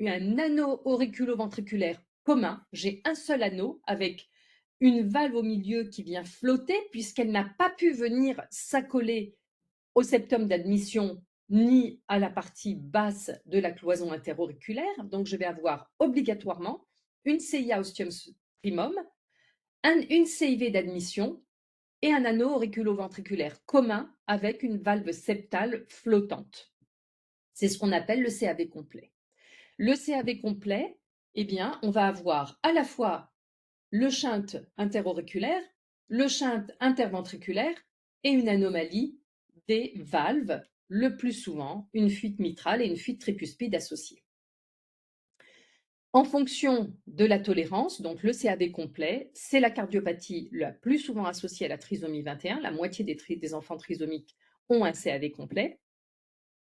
un anneau auriculo-ventriculaire commun, j'ai un seul anneau avec une valve au milieu qui vient flotter puisqu'elle n'a pas pu venir s'accoler au septum d'admission ni à la partie basse de la cloison interauriculaire. Donc, je vais avoir obligatoirement une CIA ostium primum, une CIV d'admission et un anneau auriculo-ventriculaire commun avec une valve septale flottante. C'est ce qu'on appelle le CAV complet. Le CAV complet, eh bien, on va avoir à la fois le shunt interauriculaire, le shunt interventriculaire et une anomalie des valves, le plus souvent une fuite mitrale et une fuite tricuspide associée. En fonction de la tolérance, donc le CAV complet, c'est la cardiopathie la plus souvent associée à la trisomie 21. La moitié des enfants trisomiques ont un CAV complet.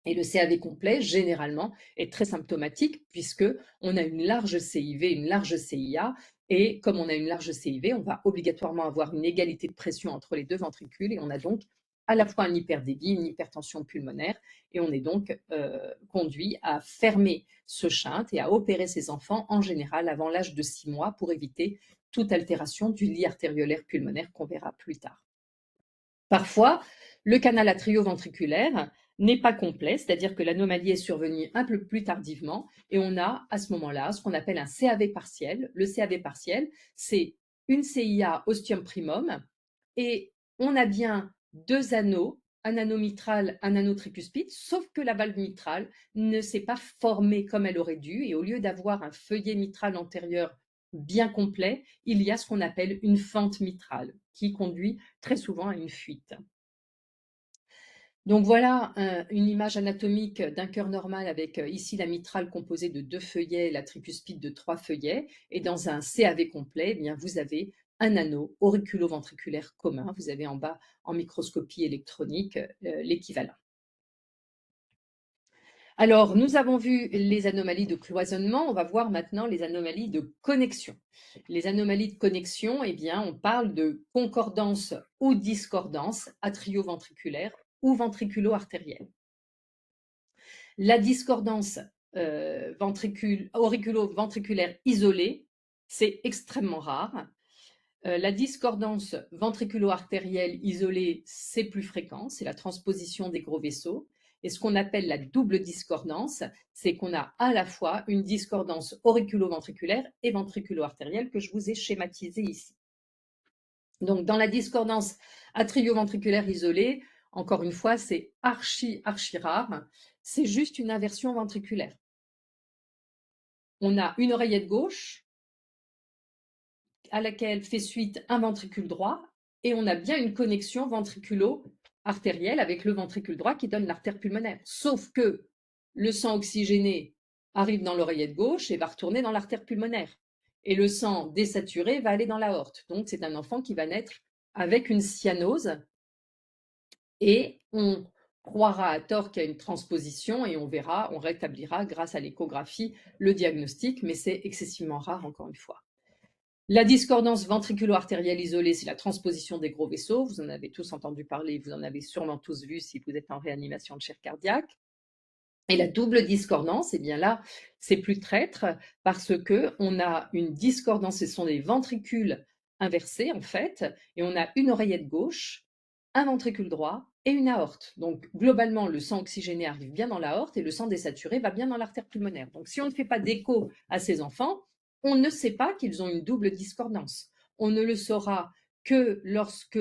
Et le CAV complet, généralement, est très symptomatique puisque on a une large CIV, une large CIA. Et comme on a une large CIV, on va obligatoirement avoir une égalité de pression entre les deux ventricules et on a donc à la fois un hyperdébit, une hypertension pulmonaire et on est donc conduit à fermer ce shunt et à opérer ces enfants en général avant l'âge de 6 mois pour éviter toute altération du lit artériolaire pulmonaire qu'on verra plus tard. Parfois, le canal atrioventriculaire n'est pas complet, c'est-à-dire que l'anomalie est survenue un peu plus tardivement et on a à ce moment-là ce qu'on appelle un CAV partiel. Le CAV partiel, c'est une CIA ostium primum et on a bien deux anneaux, un anneau mitral, un anneau tricuspide, sauf que la valve mitrale ne s'est pas formée comme elle aurait dû et au lieu d'avoir un feuillet mitral antérieur bien complet, il y a ce qu'on appelle une fente mitrale qui conduit très souvent à une fuite. Donc voilà une image anatomique d'un cœur normal avec ici la mitrale composée de 2 feuillets, la tricuspide de 3 feuillets. Et dans un CAV complet, eh bien, vous avez un anneau auriculo-ventriculaire commun. Vous avez en bas, en microscopie électronique, l'équivalent. Alors, nous avons vu les anomalies de cloisonnement, on va voir maintenant les anomalies de connexion. Les anomalies de connexion, eh bien, on parle de concordance ou discordance atrioventriculaire ou ventriculo-artérielle. La discordance auriculo-ventriculaire isolée, c'est extrêmement rare. La discordance ventriculo-artérielle isolée, c'est plus fréquent, c'est la transposition des gros vaisseaux. Et ce qu'on appelle la double discordance, c'est qu'on a à la fois une discordance auriculo-ventriculaire et ventriculo-artérielle que je vous ai schématisée ici. Donc, dans la discordance atrioventriculaire isolée, encore une fois, c'est archi rare, c'est juste une inversion ventriculaire. On a une oreillette gauche à laquelle fait suite un ventricule droit et on a bien une connexion ventriculo-artérielle avec le ventricule droit qui donne l'artère pulmonaire. Sauf que le sang oxygéné arrive dans l'oreillette gauche et va retourner dans l'artère pulmonaire. Et le sang désaturé va aller dans l'aorte. Donc, c'est un enfant qui va naître avec une cyanose et on croira à tort qu'il y a une transposition et on verra, on rétablira grâce à l'échographie le diagnostic, mais c'est excessivement rare encore une fois. La discordance ventriculo-artérielle isolée, c'est la transposition des gros vaisseaux. Vous en avez tous entendu parler, vous en avez sûrement tous vu si vous êtes en réanimation de chair cardiaque. Et la double discordance, eh bien là, c'est plus traître parce que on a une discordance, ce sont des ventricules inversés en fait, et on a une oreillette gauche, un ventricule droit et une aorte. Donc globalement, le sang oxygéné arrive bien dans l'aorte et le sang désaturé va bien dans l'artère pulmonaire. Donc si on ne fait pas d'écho à ces enfants, on ne sait pas qu'ils ont une double discordance. On ne le saura que lorsque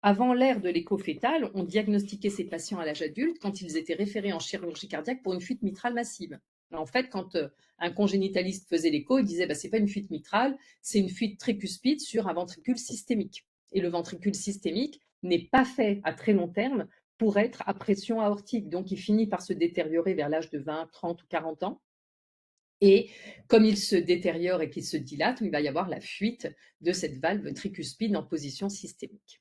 avant l'ère de l'écho fœtal, on diagnostiquait ces patients à l'âge adulte quand ils étaient référés en chirurgie cardiaque pour une fuite mitrale massive. En fait, quand un congénitaliste faisait l'écho, il disait bah, c'est pas une fuite mitrale, c'est une fuite tricuspide sur un ventricule systémique. Et le ventricule systémique n'est pas fait à très long terme pour être à pression aortique. Donc, il finit par se détériorer vers l'âge de 20, 30 ou 40 ans. Et comme il se détériore et qu'il se dilate, il va y avoir la fuite de cette valve tricuspide en position systémique.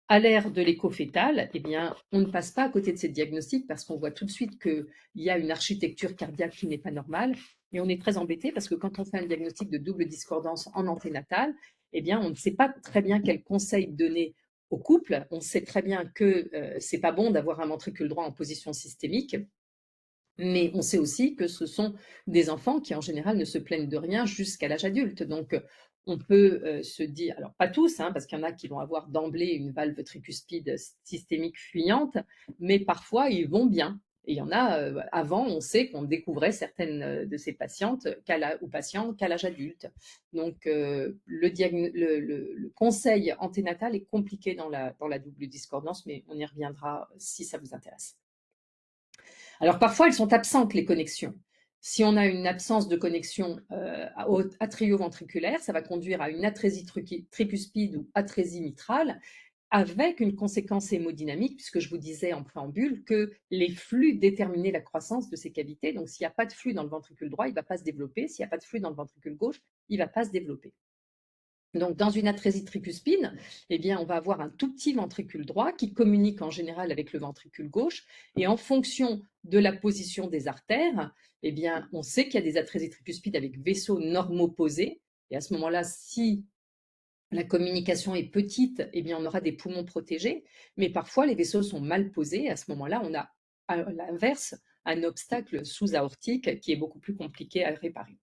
À l'ère de l'écho fœtal, eh bien, on ne passe pas à côté de ces diagnostics parce qu'on voit tout de suite qu'il y a une architecture cardiaque qui n'est pas normale. Et on est très embêté parce que quand on fait un diagnostic de double discordance en anténatale, eh bien, on ne sait pas très bien quel conseil donner au couple. On sait très bien que c'est pas bon d'avoir un ventricule droit en position systémique. Mais on sait aussi que ce sont des enfants qui, en général, ne se plaignent de rien jusqu'à l'âge adulte. Donc, on peut se dire, alors pas tous, hein, parce qu'il y en a qui vont avoir d'emblée une valve tricuspide systémique fuyante, mais parfois ils vont bien. Et il y en a, avant, on sait qu'on découvrait certaines de ces patientes ou patients qu'à l'âge adulte. Donc, le conseil anténatal est compliqué dans la double discordance, mais on y reviendra si ça vous intéresse. Alors parfois, elles sont absentes, les connexions. Si on a une absence de connexion atrioventriculaire, ça va conduire à une atrésie tricuspide ou atrésie mitrale, avec une conséquence hémodynamique, puisque je vous disais en préambule que les flux déterminaient la croissance de ces cavités. Donc s'il n'y a pas de flux dans le ventricule droit, il ne va pas se développer. S'il n'y a pas de flux dans le ventricule gauche, il ne va pas se développer. Donc, dans une atrésie tricuspide, eh bien, on va avoir un tout petit ventricule droit qui communique en général avec le ventricule gauche. Et en fonction de la position des artères, eh bien, on sait qu'il y a des atrésies tricuspides avec vaisseaux normaux posés. Et à ce moment-là, si la communication est petite, eh bien, on aura des poumons protégés. Mais parfois, les vaisseaux sont mal posés. À ce moment-là, on a à l'inverse un obstacle sous-aortique qui est beaucoup plus compliqué à réparer.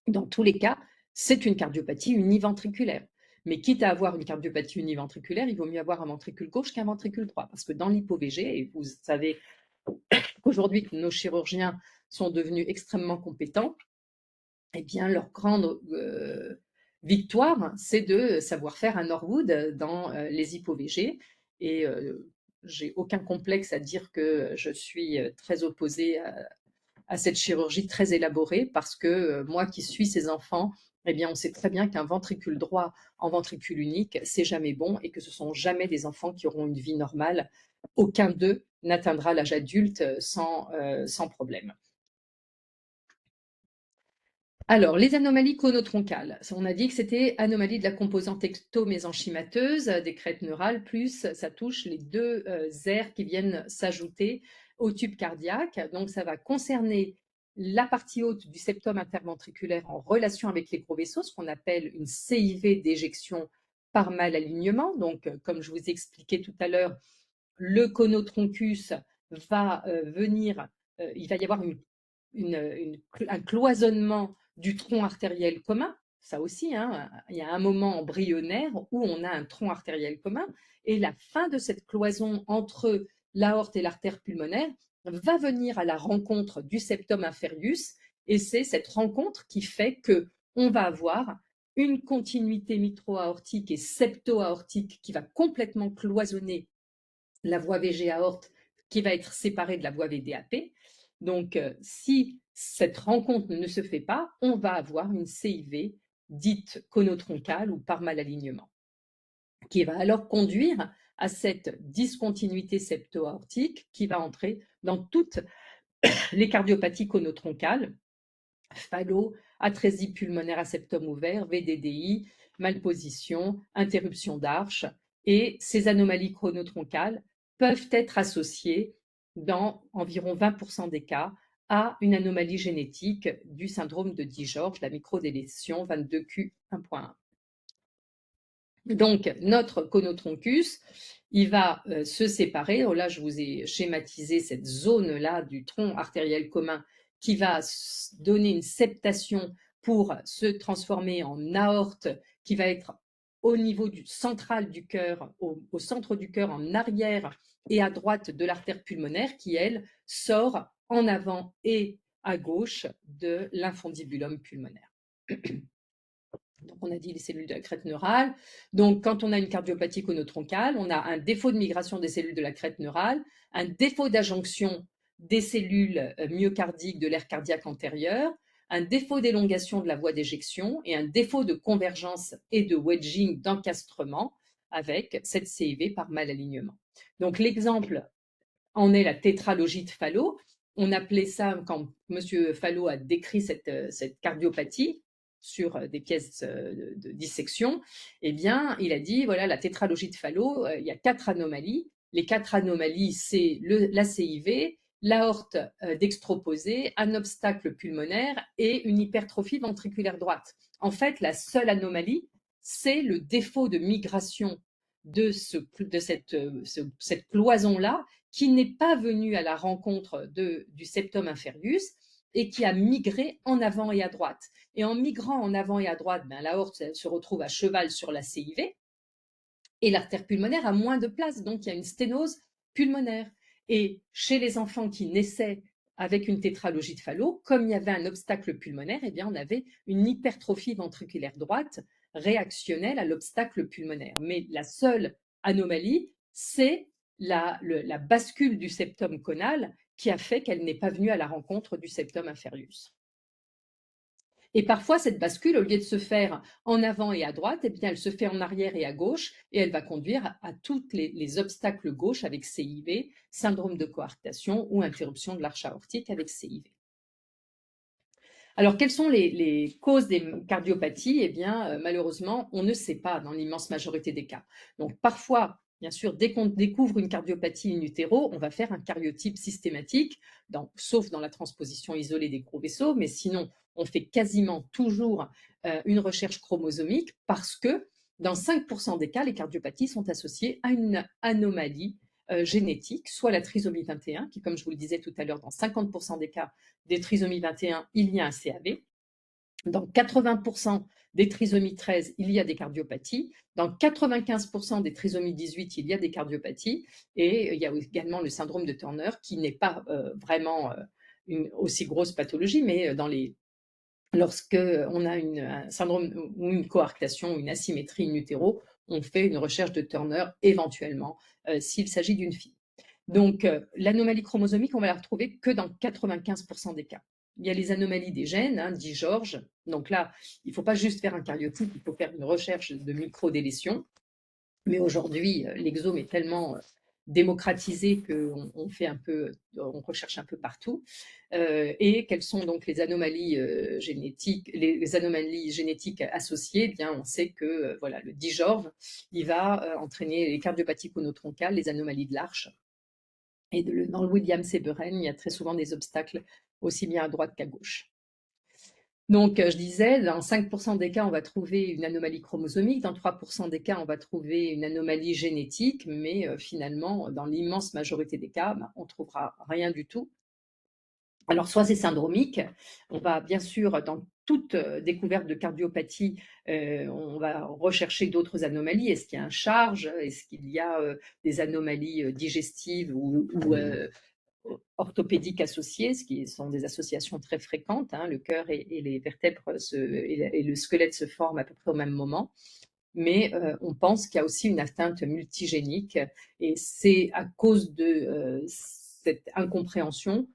Dans tous les cas, c'est une cardiopathie univentriculaire. Mais quitte à avoir une cardiopathie univentriculaire, il vaut mieux avoir un ventricule gauche qu'un ventricule droit. Parce que dans l'hypo-VG, et vous savez qu'aujourd'hui nos chirurgiens sont devenus extrêmement compétents, eh bien leur grande victoire, c'est de savoir faire un Norwood dans les hypo-VG. Et j'ai aucun complexe à dire que je suis très opposée à cette chirurgie très élaborée parce que moi qui suis ces enfants, eh bien, on sait très bien qu'un ventricule droit en ventricule unique, c'est jamais bon et que ce sont jamais des enfants qui auront une vie normale. Aucun d'eux n'atteindra l'âge adulte sans problème. Alors, les anomalies conotroncales. On a dit que c'était anomalie de la composante ectomésenchymateuse des crêtes neurales, plus ça touche les deux aires qui viennent s'ajouter au tube cardiaque. Donc, ça va concerner la partie haute du septum interventriculaire en relation avec les gros vaisseaux, ce qu'on appelle une CIV d'éjection par malalignement. Donc, comme je vous expliquais tout à l'heure, le conotroncus va venir, il va y avoir un cloisonnement du tronc artériel commun. Ça aussi, hein, il y a un moment embryonnaire où on a un tronc artériel commun et la fin de cette cloison entre l'aorte et l'artère pulmonaire va venir à la rencontre du septum inferius et c'est cette rencontre qui fait que on va avoir une continuité mitro-aortique et septo-aortique qui va complètement cloisonner la voie VG aorte qui va être séparée de la voie VDAP. Donc, si cette rencontre ne se fait pas, on va avoir une CIV dite conotroncale ou par malalignement, qui va alors conduire à cette discontinuité septo-aortique qui va entrer dans toutes les cardiopathies conotroncales, phallo, atrésie pulmonaire à septum ouvert, VDDI, malposition, interruption d'arche, Et ces anomalies chronotroncales peuvent être associées dans environ 20% des cas à une anomalie génétique du syndrome de Dijorge, la microdélétion 22q1.1. Donc, notre conotroncus, il va se séparer. Là, je vous ai schématisé cette zone-là du tronc artériel commun qui va donner une septation pour se transformer en aorte qui va être au niveau central du cœur, au centre du cœur, en arrière et à droite de l'artère pulmonaire qui, elle, sort en avant et à gauche de l'infundibulum pulmonaire. Donc, on a dit les cellules de la crête neurale. Donc, quand on a une cardiopathie conotroncale, on a un défaut de migration des cellules de la crête neurale, un défaut d'adjonction des cellules myocardiques de l'aire cardiaque antérieure, un défaut d'élongation de la voie d'éjection et un défaut de convergence et de wedging d'encastrement avec cette CIV par malalignement. Donc, l'exemple en est la tétralogie de Fallot. On appelait ça, quand M. Fallot a décrit cette cardiopathie sur des pièces de dissection, eh bien, il a dit, voilà, la tétralogie de Fallot, il y a 4 anomalies. Les 4 anomalies, c'est la CIV, l'aorte dextroposée, un obstacle pulmonaire et une hypertrophie ventriculaire droite. En fait, la seule anomalie, c'est le défaut de migration de cette cloison-là qui n'est pas venu à la rencontre du septum inferius et qui a migré en avant et à droite. Et en migrant en avant et à droite, l'aorte se retrouve à cheval sur la CIV et l'artère pulmonaire a moins de place, donc il y a une sténose pulmonaire. Et chez les enfants qui naissaient avec une tétralogie de Fallot, comme il y avait un obstacle pulmonaire, eh bien on avait une hypertrophie ventriculaire droite réactionnelle à l'obstacle pulmonaire. Mais la seule anomalie, c'est la bascule du septum conal qui a fait qu'elle n'est pas venue à la rencontre du septum inferius. Et parfois, cette bascule, au lieu de se faire en avant et à droite, eh bien, elle se fait en arrière et à gauche, et elle va conduire à tous les obstacles gauche avec CIV, syndrome de coarctation ou interruption de l'arche aortique avec CIV. Alors, quelles sont les causes des cardiopathies? Eh bien, malheureusement, on ne sait pas dans l'immense majorité des cas. Donc, parfois, bien sûr, dès qu'on découvre une cardiopathie in utero, on va faire un cariotype systématique, sauf dans la transposition isolée des gros vaisseaux, mais sinon, on fait quasiment toujours une recherche chromosomique parce que dans 5% des cas, les cardiopathies sont associées à une anomalie génétique, soit la trisomie 21, qui, comme je vous le disais tout à l'heure, dans 50% des cas des trisomies 21, il y a un CAV. Dans 80% des trisomies 13, il y a des cardiopathies. Dans 95% des trisomies 18, il y a des cardiopathies. Et il y a également le syndrome de Turner, qui n'est pas vraiment une aussi grosse pathologie, mais lorsque on a un syndrome ou une coarctation ou une asymétrie in utero, on fait une recherche de Turner éventuellement s'il s'agit d'une fille. Donc, l'anomalie chromosomique, on va la retrouver que dans 95% des cas. Il y a les anomalies des gènes, dit Georges. Donc là, il ne faut pas juste faire un cariotype, il faut faire une recherche de microdélétion. Mais aujourd'hui, l'exome est tellement démocratisé qu'on fait on recherche un peu partout. Et quelles sont donc les anomalies génétiques, les anomalies génétiques associées? Eh bien, on sait que voilà, le Dijorge, il va entraîner les cardiopathies conotroncales, les anomalies de l'arche. Et dans le Williams-Seberen, il y a très souvent des obstacles aussi bien à droite qu'à gauche. Donc, je disais, dans 5% des cas, on va trouver une anomalie chromosomique, dans 3% des cas, on va trouver une anomalie génétique, mais finalement, dans l'immense majorité des cas, on ne trouvera rien du tout. Alors, soit c'est syndromique, on va bien sûr, dans toute découverte de cardiopathie, on va rechercher d'autres anomalies. Est-ce qu'il y a un charge? Est-ce qu'il y a des anomalies digestives ou orthopédiques associées, ce qui sont des associations très fréquentes. Le cœur et les vertèbres et le squelette se forment à peu près au même moment. Mais on pense qu'il y a aussi une atteinte multigénique et c'est à cause de cette incompréhension.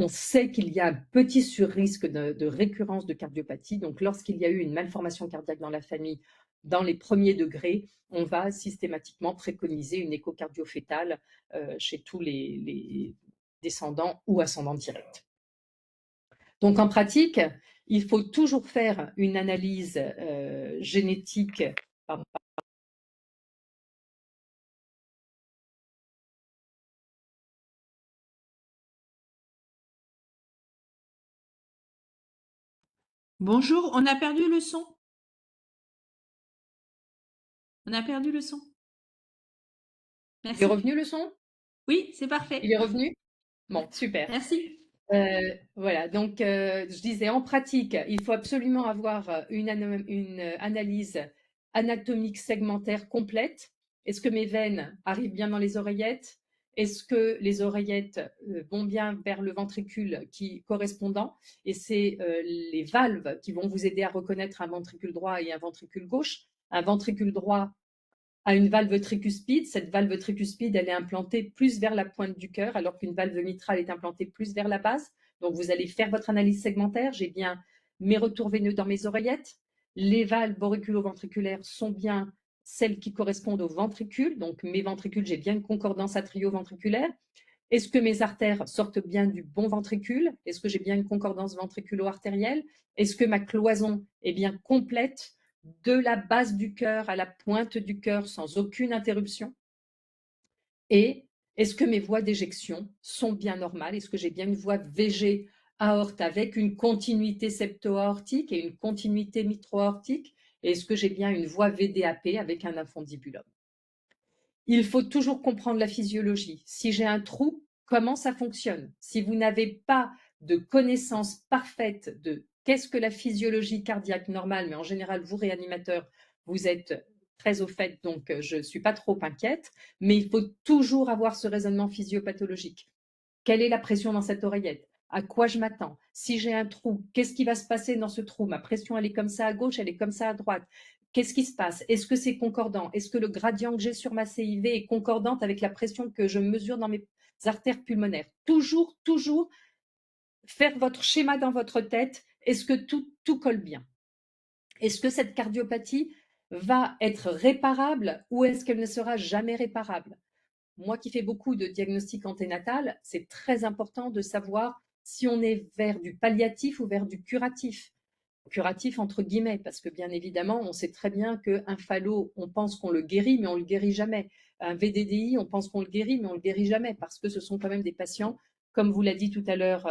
On sait qu'il y a un petit surrisque de récurrence de cardiopathie. Donc, lorsqu'il y a eu une malformation cardiaque dans la famille, dans les premiers degrés, on va systématiquement préconiser une échocardio fétale chez tous les descendants ou ascendants directs. Donc, en pratique, il faut toujours faire une analyse génétique. Pardon, Bonjour, on a perdu le son. On a perdu le son. Il est Merci. revenu le son? Oui, c'est Il parfait. est revenu? Bon, super. Merci. Voilà, donc je disais en pratique, il faut absolument avoir une analyse anatomique segmentaire complète. Est-ce que mes veines arrivent bien dans les oreillettes? Est-ce que les oreillettes vont bien vers le ventricule qui correspondant? Et c'est les valves qui vont vous aider à reconnaître un ventricule droit et un ventricule gauche. Un ventricule droit à une valve tricuspide. Cette valve tricuspide, elle est implantée plus vers la pointe du cœur, alors qu'une valve mitrale est implantée plus vers la base. Donc, vous allez faire votre analyse segmentaire. J'ai bien mes retours veineux dans mes oreillettes. Les valves auriculo-ventriculaires sont bien celles qui correspondent aux ventricules. Donc, mes ventricules, j'ai bien une concordance atrioventriculaire. Est-ce que mes artères sortent bien du bon ventricule? Est-ce que j'ai bien une concordance ventriculo-artérielle? Est-ce que ma cloison est bien complète de la base du cœur à la pointe du cœur sans aucune interruption? Et est-ce que mes voies d'éjection sont bien normales? Est-ce que j'ai bien une voie VG aorte avec une continuité septo-aortique et une continuité mitro-aortique? Et est-ce que j'ai bien une voie VDAP avec un infundibulum? Il faut toujours comprendre la physiologie. Si j'ai un trou, comment ça fonctionne? Si vous n'avez pas de connaissance parfaite de qu'est-ce que la physiologie cardiaque normale, mais en général, vous, réanimateurs, vous êtes très au fait, donc je ne suis pas trop inquiète, mais il faut toujours avoir ce raisonnement physiopathologique. Quelle est la pression dans cette oreillette? À quoi je m'attends? Si j'ai un trou, qu'est-ce qui va se passer dans ce trou? Ma pression, elle est comme ça à gauche, elle est comme ça à droite. Qu'est-ce qui se passe? Est-ce que c'est concordant? Est-ce que le gradient que j'ai sur ma CIV est concordante avec la pression que je mesure dans mes artères pulmonaires? Toujours, toujours faire votre schéma dans votre tête. Est-ce que tout colle bien? Est-ce que cette cardiopathie va être réparable ou est-ce qu'elle ne sera jamais réparable? Moi qui fais beaucoup de diagnostic anténatal, c'est très important de savoir si on est vers du palliatif ou vers du curatif. Curatif entre guillemets, parce que bien évidemment, on sait très bien qu'un fallo, on pense qu'on le guérit, mais on ne le guérit jamais. Un VDDI, on pense qu'on le guérit, mais on ne le guérit jamais, parce que ce sont quand même des patients, comme vous l'a dit tout à l'heure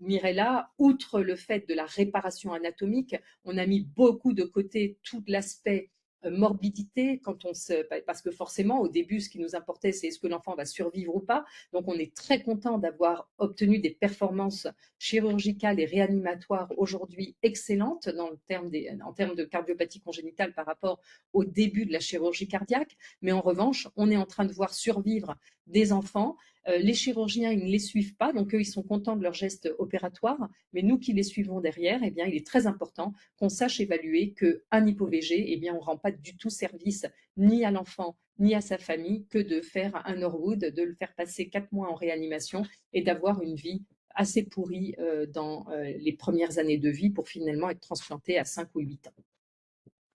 Mirella, outre le fait de la réparation anatomique, on a mis beaucoup de côté tout l'aspect morbidité quand on se parce que forcément au début ce qui nous importait c'est est-ce que l'enfant va survivre ou pas, donc on est très content d'avoir obtenu des performances chirurgicales et réanimatoires aujourd'hui excellentes en termes de cardiopathie congénitale par rapport au début de la chirurgie cardiaque, mais en revanche on est en train de voir survivre des enfants. Les chirurgiens, ils ne les suivent pas, donc eux, ils sont contents de leur geste opératoire, mais nous qui les suivons derrière, eh bien, il est très important qu'on sache évaluer qu'un hypo-VG, eh bien, on ne rend pas du tout service ni à l'enfant ni à sa famille que de faire un Norwood, de le faire passer 4 mois en réanimation et d'avoir une vie assez pourrie dans les premières années de vie pour finalement être transplanté à 5 ou 8 ans.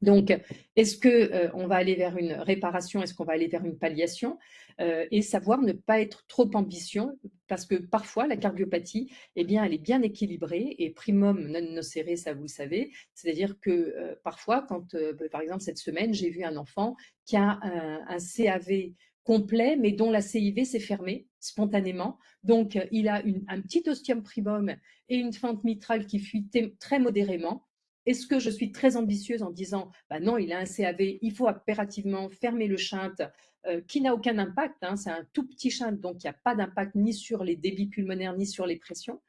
Donc, est-ce que on va aller vers une réparation? Est-ce qu'on va aller vers une palliation? Et savoir ne pas être trop ambitieux, parce que parfois la cardiopathie, eh bien, elle est bien équilibrée et primum non nocere, ça vous le savez. C'est-à-dire que parfois, quand, par exemple, cette semaine, j'ai vu un enfant qui a un CAV complet, mais dont la CIV s'est fermée spontanément. Donc, il a un petit ostium primum et une fente mitrale qui fuit très modérément. Est-ce que je suis très ambitieuse en disant bah non, il a un CAV, il faut impérativement fermer le shunt qui n'a aucun impact, hein, c'est un tout petit shunt, donc il n'y a pas d'impact ni sur les débits pulmonaires ni sur les pressions.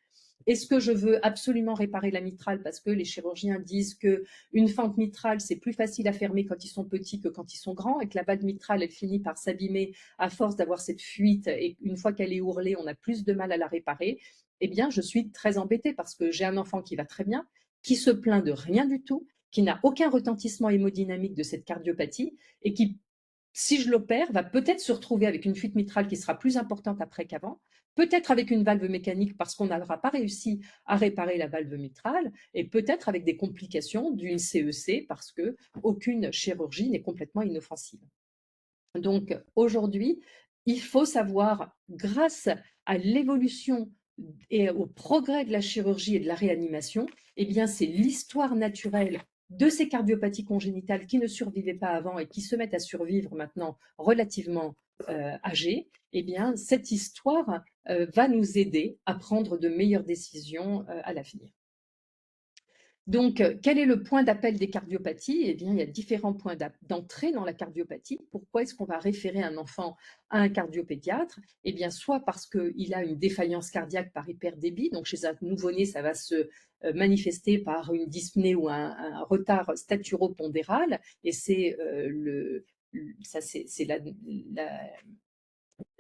Est-ce que je veux absolument réparer la mitrale parce que les chirurgiens disent qu'une fente mitrale, c'est plus facile à fermer quand ils sont petits que quand ils sont grands et que la valve mitrale, elle finit par s'abîmer à force d'avoir cette fuite et une fois qu'elle est ourlée, on a plus de mal à la réparer? Eh bien, je suis très embêtée parce que j'ai un enfant qui va très bien, qui se plaint de rien du tout, qui n'a aucun retentissement hémodynamique de cette cardiopathie et qui, si je l'opère, va peut-être se retrouver avec une fuite mitrale qui sera plus importante après qu'avant, peut-être avec une valve mécanique parce qu'on n'aura pas réussi à réparer la valve mitrale, et peut-être avec des complications d'une CEC parce que aucune chirurgie n'est complètement inoffensive. Donc aujourd'hui, il faut savoir, grâce à l'évolution et au progrès de la chirurgie et de la réanimation, eh bien c'est l'histoire naturelle de ces cardiopathies congénitales qui ne survivaient pas avant et qui se mettent à survivre maintenant relativement âgées. Eh bien cette histoire va nous aider à prendre de meilleures décisions à l'avenir. Donc, quel est le point d'appel des cardiopathies? Eh bien, il y a différents points d'entrée dans la cardiopathie. Pourquoi est-ce qu'on va référer un enfant à un cardiopédiatre? Eh bien, soit parce qu'il a une défaillance cardiaque par hyperdébit, donc chez un nouveau-né, ça va se manifester par une dyspnée ou un retard staturopondéral, et c'est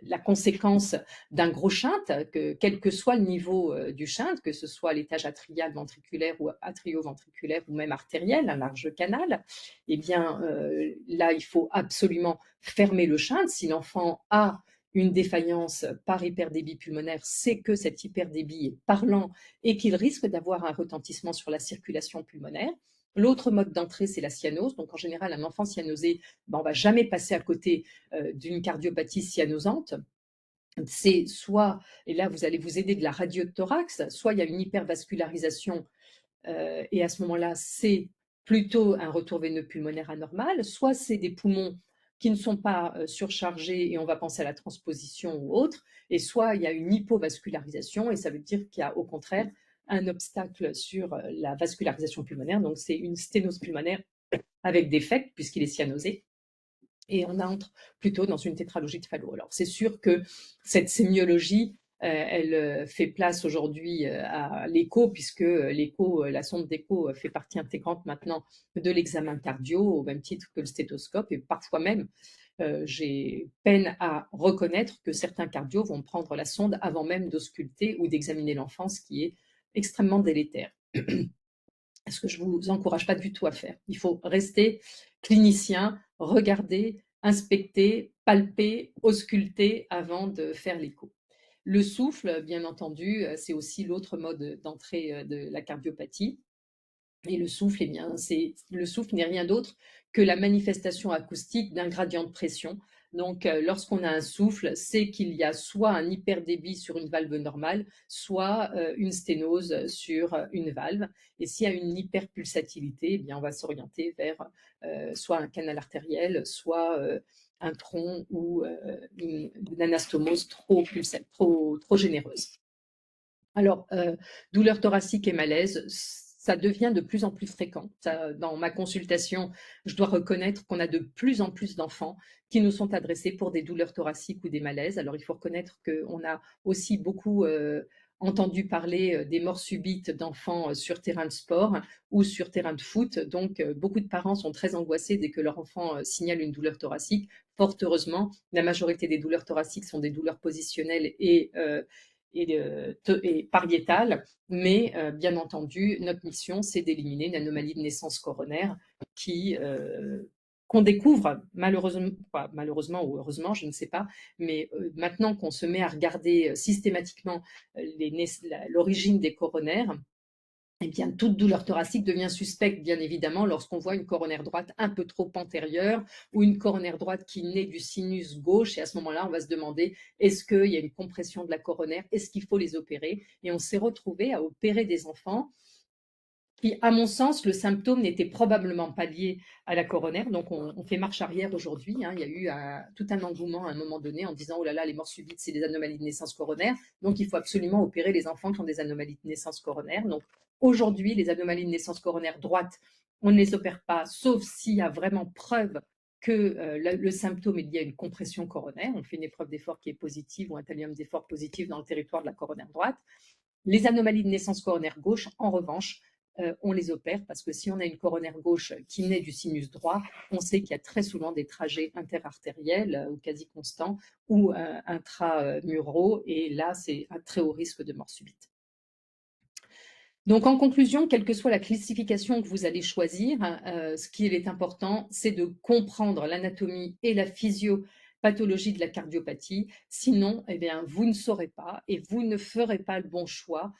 la conséquence d'un gros shunt, quel que soit le niveau du shunt, que ce soit l'étage atrial ventriculaire ou atrioventriculaire ou même artériel, un large canal, eh bien là, il faut absolument fermer le shunt. Si l'enfant a une défaillance par hyperdébit pulmonaire, c'est que cet hyperdébit est parlant et qu'il risque d'avoir un retentissement sur la circulation pulmonaire. L'autre mode d'entrée, c'est la cyanose. Donc, en général, un enfant cyanosé, ben, on ne va jamais passer à côté d'une cardiopathie cyanosante. C'est soit, et là vous allez vous aider de la radio de thorax, soit il y a une hypervascularisation et à ce moment-là c'est plutôt un retour veineux pulmonaire anormal, soit c'est des poumons qui ne sont pas surchargés et on va penser à la transposition ou autre, et soit il y a une hypovascularisation et ça veut dire qu'il y a au contraire un obstacle sur la vascularisation pulmonaire, donc c'est une sténose pulmonaire avec défect puisqu'il est cyanosé et on entre plutôt dans une tétralogie de Fallot. Alors c'est sûr que cette sémiologie, elle fait place aujourd'hui à l'écho, puisque l'écho, la sonde d'écho fait partie intégrante maintenant de l'examen cardio, au même titre que le stéthoscope, et parfois même, j'ai peine à reconnaître que certains cardios vont prendre la sonde avant même d'ausculter ou d'examiner l'enfant, ce qui est extrêmement délétère. Ce que je ne vous encourage pas du tout à faire. Il faut rester clinicien, regarder, inspecter, palper, ausculter avant de faire l'écho. Le souffle, bien entendu, c'est aussi l'autre mode d'entrée de la cardiopathie. Et le souffle, eh bien, le souffle n'est rien d'autre que la manifestation acoustique d'un gradient de pression. Donc, lorsqu'on a un souffle, c'est qu'il y a soit un hyperdébit sur une valve normale, soit une sténose sur une valve. Et s'il y a une hyperpulsatilité, eh bien, on va s'orienter vers soit un canal artériel, soit un tronc ou une anastomose trop généreuse. Alors, douleur thoracique et malaise, ça devient de plus en plus fréquent. Dans ma consultation, je dois reconnaître qu'on a de plus en plus d'enfants qui nous sont adressés pour des douleurs thoraciques ou des malaises. Alors, il faut reconnaître qu'on a aussi beaucoup entendu parler des morts subites d'enfants sur terrain de sport ou sur terrain de foot. Donc, beaucoup de parents sont très angoissés dès que leur enfant signale une douleur thoracique. Fort heureusement, la majorité des douleurs thoraciques sont des douleurs positionnelles et pariétale, mais bien entendu, notre mission, c'est d'éliminer une anomalie de naissance coronaire qu'on découvre malheureusement ou heureusement, je ne sais pas, mais maintenant qu'on se met à regarder systématiquement l'origine des coronaires, eh bien, toute douleur thoracique devient suspecte, bien évidemment, lorsqu'on voit une coronaire droite un peu trop antérieure ou une coronaire droite qui naît du sinus gauche. Et à ce moment-là, on va se demander, est-ce qu'il y a une compression de la coronaire? Est-ce qu'il faut les opérer? Et on s'est retrouvé à opérer des enfants qui, à mon sens, le symptôme n'était probablement pas lié à la coronaire. Donc, on fait marche arrière aujourd'hui. Il y a eu tout un engouement à un moment donné en disant, oh là là, les morts subites, c'est des anomalies de naissance coronaire. Donc, il faut absolument opérer les enfants qui ont des anomalies de naissance coronaire. Donc, aujourd'hui, les anomalies de naissance coronaire droite, on ne les opère pas, sauf s'il y a vraiment preuve que le symptôme est lié à une compression coronaire. On fait une épreuve d'effort qui est positive ou un thallium d'effort positif dans le territoire de la coronaire droite. Les anomalies de naissance coronaire gauche, en revanche, on les opère parce que si on a une coronaire gauche qui naît du sinus droit, on sait qu'il y a très souvent des trajets interartériels ou quasi constants ou intramuraux, et là, c'est un très haut risque de mort subite. Donc, en conclusion, quelle que soit la classification que vous allez choisir, ce qui est important, c'est de comprendre l'anatomie et la physiopathologie de la cardiopathie. Sinon, eh bien, vous ne saurez pas et vous ne ferez pas le bon choix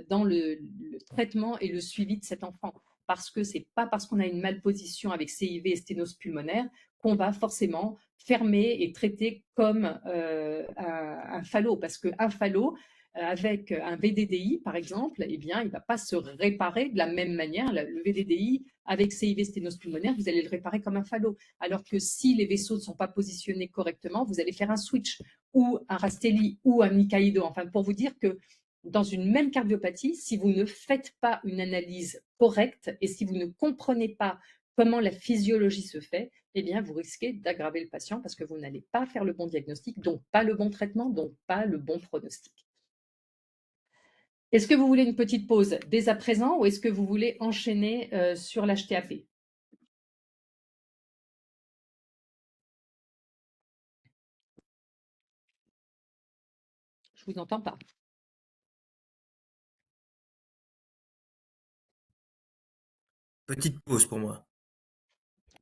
dans le traitement et le suivi de cet enfant. Parce que ce n'est pas parce qu'on a une malposition avec CIV et sténose pulmonaire qu'on va forcément fermer et traiter comme un falot. Parce qu'un falot, avec un VDDI, par exemple, eh bien, il ne va pas se réparer de la même manière. Le VDDI, avec CIV sténose pulmonaire, vous allez le réparer comme un falot. Alors que si les vaisseaux ne sont pas positionnés correctement, vous allez faire un switch ou un Rastelli ou un Nikaido. Enfin, pour vous dire que dans une même cardiopathie, si vous ne faites pas une analyse correcte et si vous ne comprenez pas comment la physiologie se fait, eh bien, vous risquez d'aggraver le patient parce que vous n'allez pas faire le bon diagnostic, donc pas le bon traitement, donc pas le bon pronostic. Est-ce que vous voulez une petite pause dès à présent ou est-ce que vous voulez enchaîner sur l'HTAP? Je vous entends pas. Petite pause pour moi.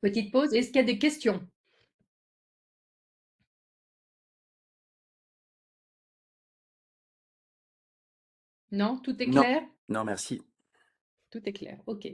Petite pause. Est-ce qu'il y a des questions? Non, tout est Non, clair? non, merci. Tout est clair, ok.